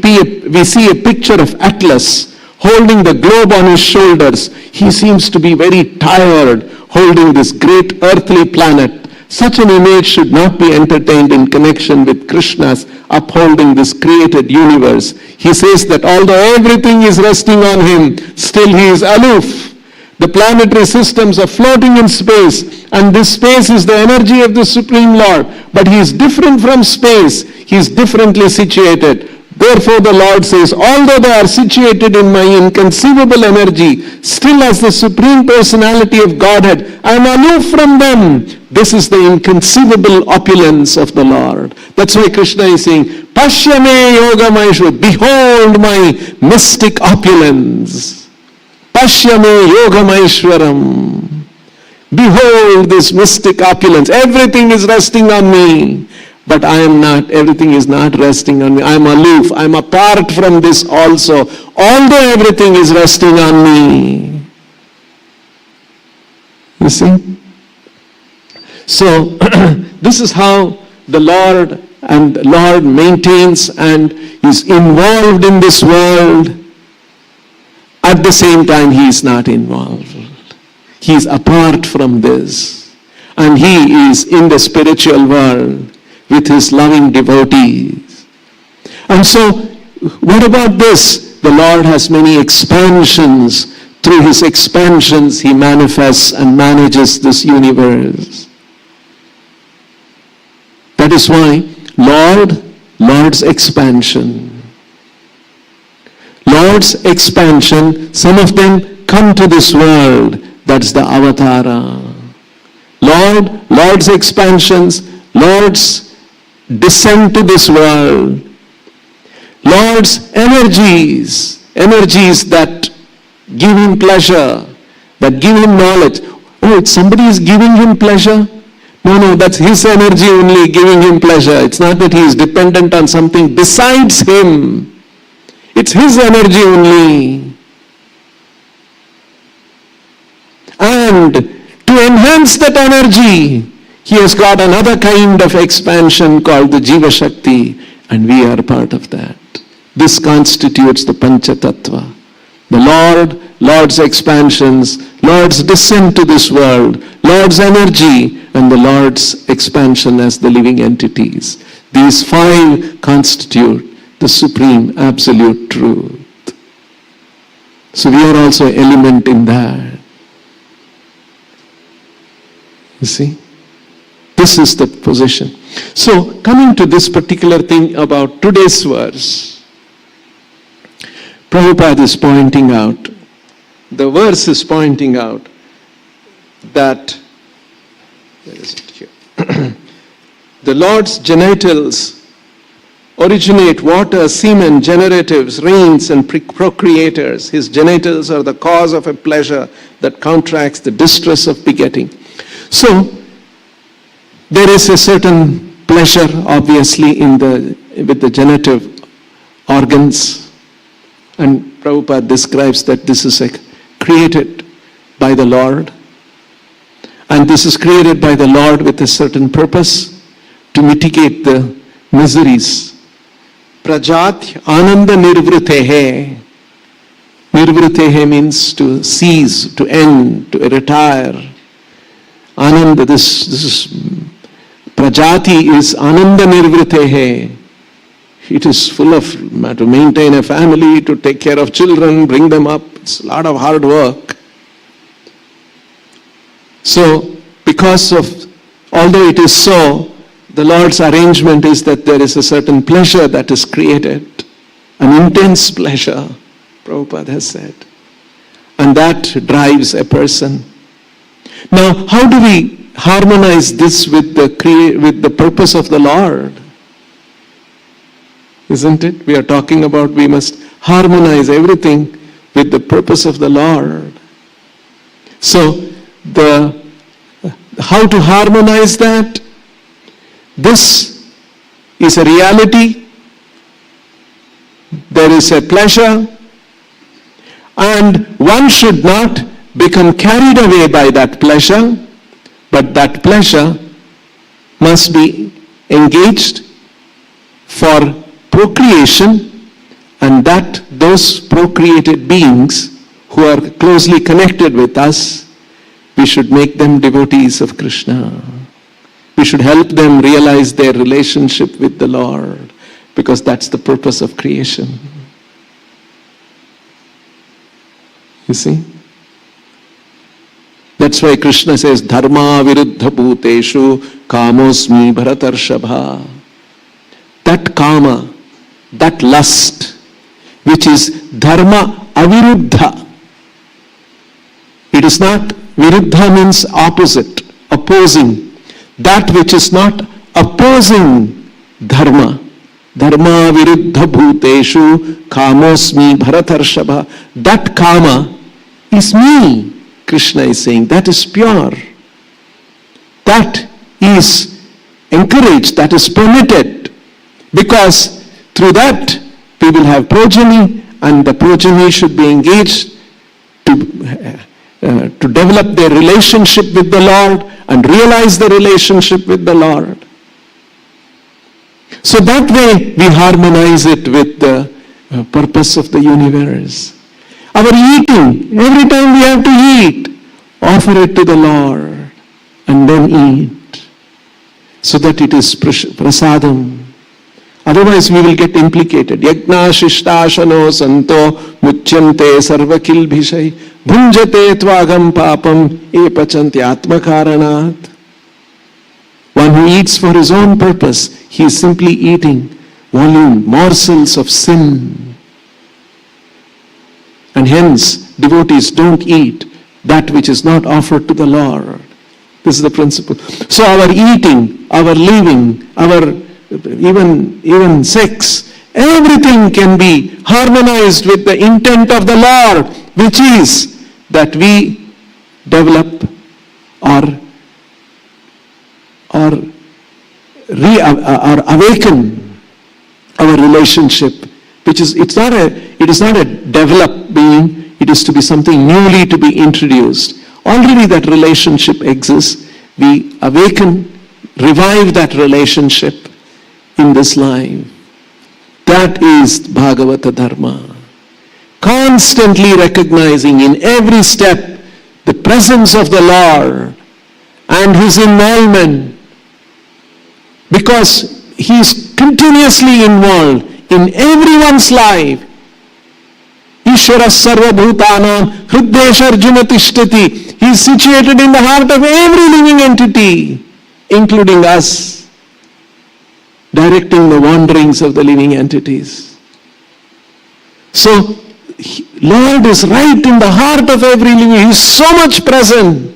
[SPEAKER 1] see a picture of Atlas holding the globe on his shoulders. He seems to be very tired holding this great earthly planet. Such an image should not be entertained in connection with Krishna's upholding this created universe. He says that although everything is resting on him, still he is aloof. The planetary systems are floating in space, and this space is the energy of the Supreme Lord. But he is different from space. He is differently situated. Therefore the Lord says, although they are situated in my inconceivable energy, still as the Supreme Personality of Godhead, I am aloof from them. This is the inconceivable opulence of the Lord. That's why Krishna is saying, Pashyame yogamaishwaram. Behold my mystic opulence. Pashyame yogamaishwaram. Behold this mystic opulence. Everything is resting on me. But I am not, everything is not resting on me. I am aloof. I am apart from this also. Although everything is resting on me. You see? So, this is how the Lord maintains and is involved in this world. At the same time, he is not involved. He is apart from this. And he is in the spiritual world with his loving devotees. And so, what about this? The Lord has many expansions. Through his expansions, he manifests and manages this universe. That is why Lord's expansion. Lord's expansion, some of them come to this world. That's the avatara. Lord's expansions, Lord's descent to this world. Lord's energies that give him pleasure, that give him knowledge. Oh, somebody is giving him pleasure? No, that's his energy only giving him pleasure. It's not that he is dependent on something besides him. It's his energy only. And to enhance that energy, he has got another kind of expansion called the Jiva Shakti, and we are part of that. This constitutes the Pancha Tattva. The Lord Lord's expansions, Lord's descent to this world, Lord's energy, and the Lord's expansion as the living entities. These five constitute the supreme absolute truth. So we are also an element in that. You see? This is the position. So coming to this particular thing about today's verse, Prabhupada is pointing out, the verse is pointing out that, where is it here? The Lord's genitals originate water, semen, generatives, rains, and procreators. His genitals are the cause of a pleasure that counteracts the distress of begetting. So, there is a certain pleasure, obviously, with the genitive organs. And Prabhupada describes that this is created by the Lord. And this is created by the Lord with a certain purpose to mitigate the miseries. Prajat ananda nirvrutehe. Nirvrutehe means to cease, to end, to retire. Ananda, this is, prajati is ananda nirvrutehe. It is full of, to maintain a family, to take care of children, bring them up. It's a lot of hard work. So, because of, although it is so, the Lord's arrangement is that there is a certain pleasure that is created, an intense pleasure, Prabhupada has said. And that drives a person. Now, how do we harmonize this with the purpose of the Lord? Isn't it? We are talking about we must harmonize everything with the purpose of the Lord. So, how to harmonize that? This is a reality. There is a pleasure. And one should not become carried away by that pleasure, but that pleasure must be engaged for procreation, and that those procreated beings who are closely connected with us, we should make them devotees of Krishna. We should help them realize their relationship with the Lord, because that's the purpose of creation. You see? That's why Krishna says, Dharma viruddha bhuteshu kamosmi bharatarshabha. That kama, that lust, which is dharma aviruddha. It is not, viruddha means opposite, opposing. That which is not opposing dharma. Dharma viruddha bhuteshu kamosmi bharatarshabha. That kama is me, Krishna is saying. That is pure. That is encouraged, that is permitted. Because through that we will have progeny, and the progeny should be engaged to develop their relationship with the Lord and realize the relationship with the Lord. So that way we harmonize it with the purpose of the universe. Our eating, every time we have to eat, offer it to the Lord and then eat, so that it is prasadam. Otherwise we will get implicated. Yajna shishtasano santo muchyante sarvakil bhishai bhunjate tvagam papam epachanti atmakaranat. One who eats for his own purpose, he is simply eating morsels of sin. And hence, devotees don't eat that which is not offered to the Lord. This is the principle. So our eating, our living, our even sex, everything can be harmonized with the intent of the Lord, which is that we develop or awaken our relationship, which is it is not a developed being, it is to be something newly to be introduced. Already that relationship exists. We awaken, revive that relationship in this life. That is Bhagavata Dharma. constantly recognizing in every step the presence of the Lord and His involvement, because He is continuously involved in everyone's life. Ishvara sarva bhutanam hriddesha arjuna tishtati. He is situated in the heart of every living entity, including us, directing the wanderings of the living entities. So, Lord is right in the heart of every living. He is so much present.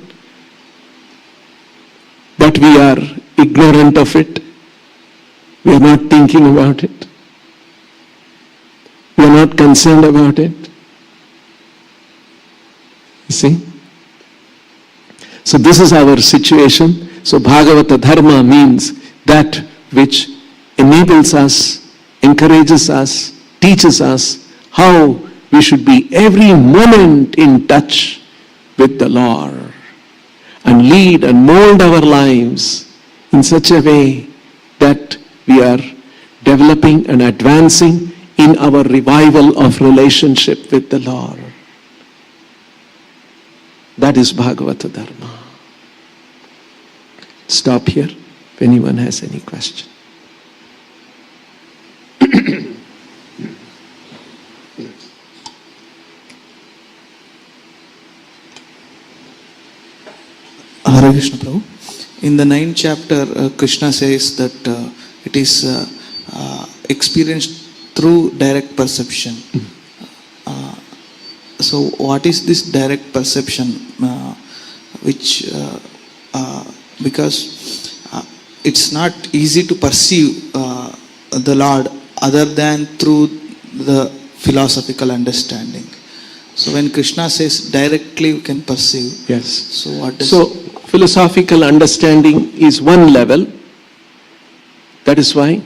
[SPEAKER 1] But we are ignorant of it. We are not thinking about it. We are not concerned about it. You see? So this is our situation. So Bhagavata Dharma means that which enables us, encourages us, teaches us how we should be every moment in touch with the Lord and lead and mold our lives in such a way that we are developing and advancing in our revival of relationship with the Lord. That is Bhagavata Dharma. Stop here if anyone has any question.
[SPEAKER 3] Hare Krishna Prabhu. In the 9th chapter, Krishna says that it is experienced through direct perception. So what is this direct perception? Because it's not easy to perceive the Lord other than through the philosophical understanding. So when Krishna says directly we can perceive.
[SPEAKER 1] Yes.
[SPEAKER 3] So what does
[SPEAKER 1] philosophical understanding is one level. That is why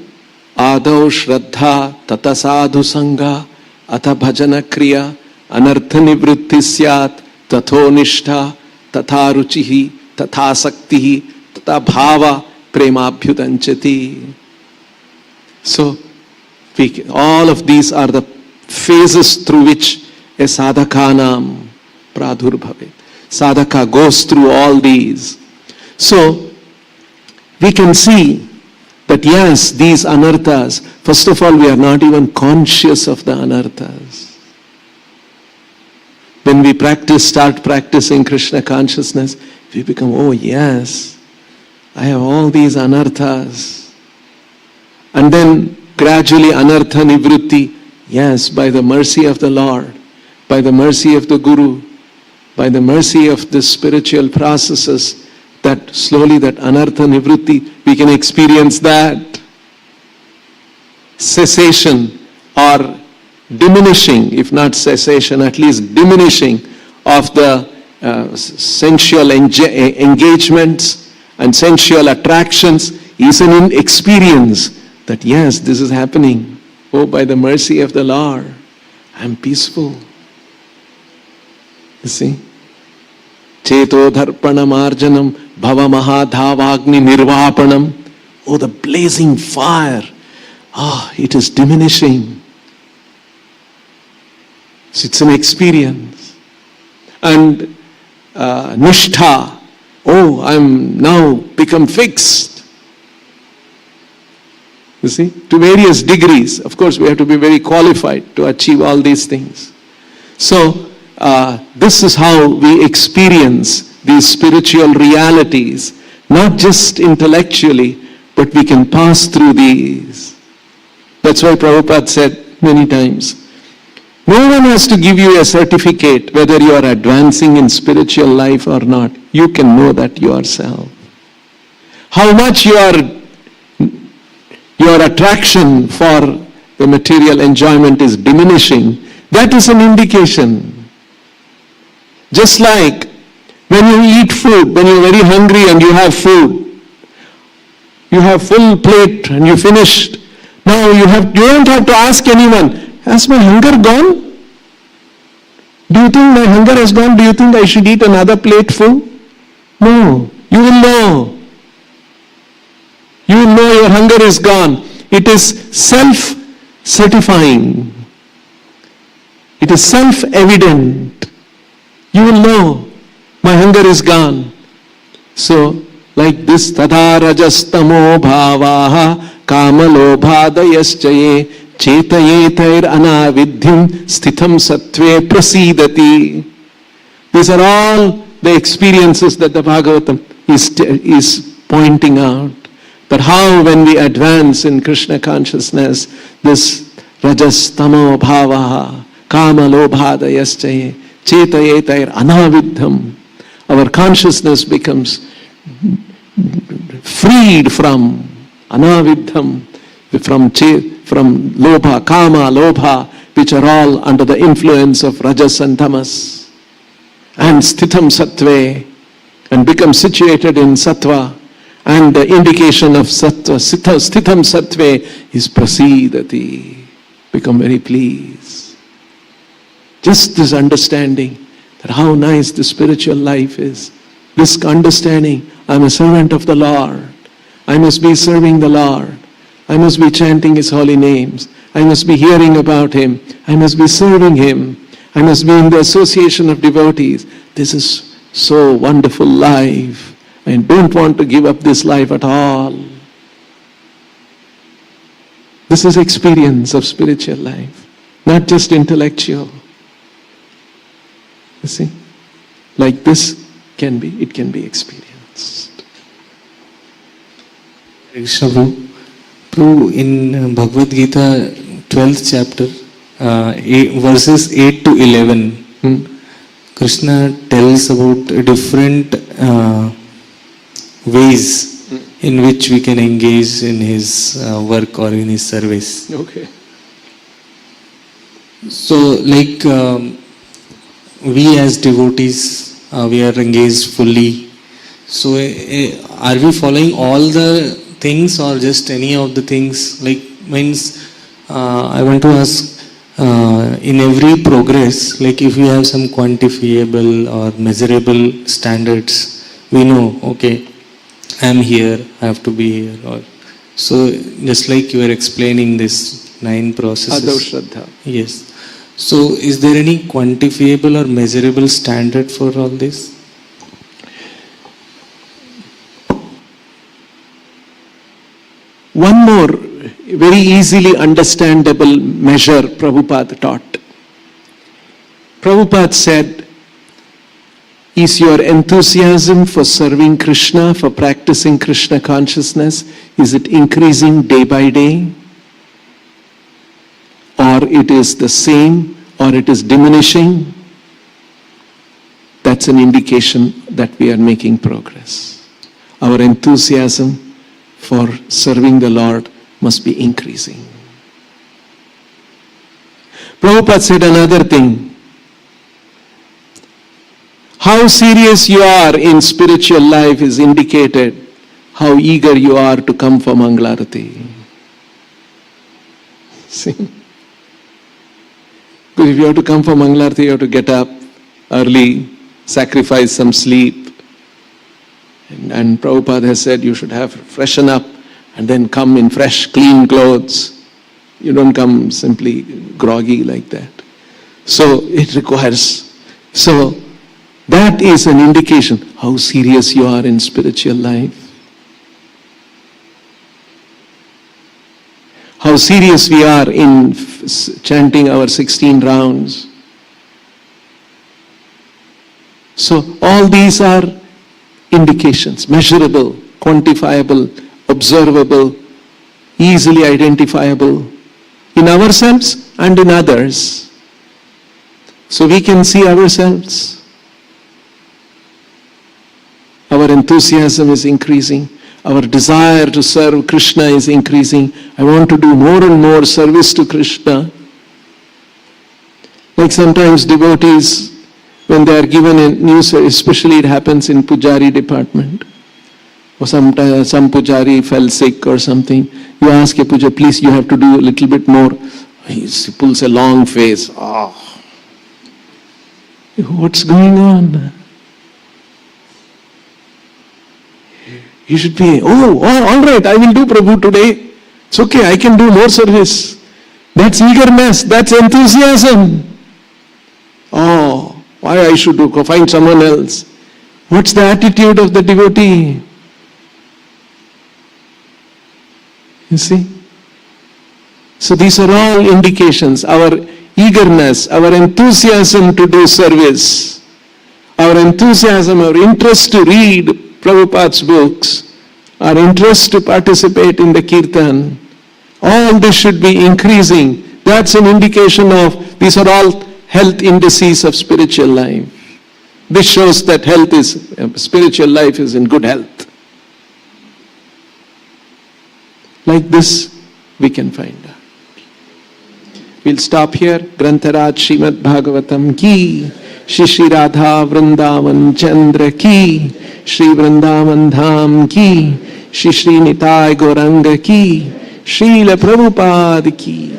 [SPEAKER 1] Adau Shraddha Tata Sadhu Sangha Atha Bhajana Kriya Anartha Nivritti Syat Tatho Nishtha Tatha Ruchihi Tatha Saktihi Tata Bhava Premabhyudanchati. So all of these are the phases through which a sadhakanam pradhurbhavet. Sadhaka goes through all these. So we can see that yes, these anarthas, first of all, we are not even conscious of the anarthas. When we start practicing Krishna consciousness, we become, oh yes, I have all these anarthas. And then gradually anartha nivritti, yes, by the mercy of the Lord, by the mercy of the Guru, by the mercy of the spiritual processes, that slowly that anartha nivritti, we can experience that cessation or diminishing, if not cessation, at least diminishing of the sensual engagements and sensual attractions is an experience that yes, this is happening. Oh, by the mercy of the Lord, I am peaceful. You see? Cheto dharpanam arjanam bhava mahadhavagni nirvapanam. Oh, the blazing fire. It is diminishing. So it's an experience. And nishtha. Oh, I'm now become fixed. You see? To various degrees. Of course, we have to be very qualified to achieve all these things. So, this is how we experience these spiritual realities, not just intellectually, but we can pass through these. That's why Prabhupada said many times, no one has to give you a certificate whether you are advancing in spiritual life or not. You can know that yourself. How much your attraction for the material enjoyment is diminishing, that is an indication. Just like when you eat food, when you're very hungry and you have food, you have full plate and you finished. Now you don't have to ask anyone, has my hunger gone? Do you think my hunger has gone? Do you think I should eat another plate full? No, you will know. You will know your hunger is gone. It is self-certifying. It is self-evident. You will know, my hunger is gone. So, like this, tada rajastamo bhavaha kamalobhadayaschaye chetayetair anavidhyam sthitham sattve prasidati. These are all the experiences that the Bhagavatam is pointing out. That how when we advance in Krishna consciousness, this rajas tamo bhavaha kama lobhadayaschaye chetayetair anavidhyam, our consciousness becomes freed from anavidhyam, from lobha, kama, lobha, which are all under the influence of rajas and tamas, and sthitham sattve, and become situated in sattva. And the indication of sattva, sthitham sattve, is prasidati, become very pleased. Just this understanding that how nice the spiritual life is. This understanding, I'm a servant of the Lord. I must be serving the Lord. I must be chanting His holy names. I must be hearing about Him. I must be serving Him. I must be in the association of devotees. This is so wonderful life. I don't want to give up this life at all. This is experience of spiritual life, not just intellectual. You see, like this it can be experienced.
[SPEAKER 4] Krishna Prabhu, in Bhagavad Gita 12th chapter, verses 8 to 11, Krishna tells about different ways in which we can engage in his work or in his service.
[SPEAKER 1] Okay.
[SPEAKER 4] So, like we as devotees, we are engaged fully. So, are we following all the things or just any of the things? Like, means, I want to ask, in every progress, like if we have some quantifiable or measurable standards, we know, okay, I am here, I have to be here. Or so, just like you were explaining this 9 processes.
[SPEAKER 1] Adavshraddha.
[SPEAKER 4] Yes. So, is there any quantifiable or measurable standard for all this?
[SPEAKER 1] One more very easily understandable measure Prabhupada taught. Prabhupada said, is your enthusiasm for serving Krishna, for practicing Krishna consciousness, is it increasing day by day? Or it is the same, or it is diminishing? That's an indication that we are making progress. Our enthusiasm for serving the Lord must be increasing. Prabhupada said another thing. How serious you are in spiritual life is indicated how eager you are to come for Mangalarati. See? Because if you have to come for Mangalarati, you have to get up early, sacrifice some sleep. And Prabhupada has said you should have freshen up and then come in fresh, clean clothes. You don't come simply groggy like that. So it requires. So that is an indication how serious you are in spiritual life. How serious we are in chanting our 16 rounds. So all these are indications, measurable, quantifiable, observable, easily identifiable in ourselves and in others. So we can see ourselves. Our enthusiasm is increasing. Our desire to serve Krishna is increasing. I want to do more and more service to Krishna. Like sometimes devotees, when they are given a new service, especially it happens in Pujari department, or sometimes some Pujari fell sick or something, you ask a Puja, please you have to do a little bit more. He pulls a long face. Oh, what's going on? You should be, all right, I will do Prabhu today. It's okay, I can do more service. That's eagerness, that's enthusiasm. Oh, why I should go find someone else? What's the attitude of the devotee? You see? So these are all indications. Our eagerness, our enthusiasm to do service, our enthusiasm, our interest to read Prabhupada's books, our interest to participate in the kirtan, all this should be increasing. That's an indication of, these are all health indices of spiritual life. This shows that spiritual life is in good health. Like this, we can find out. We'll stop here. Grantharaj Srimad Bhagavatam ki, Shri Radha Vrindavan Chandra ki, Shri Vrindavan Dham ki, Shri Nitai Gauranga ki, Srila Prabhupada ki.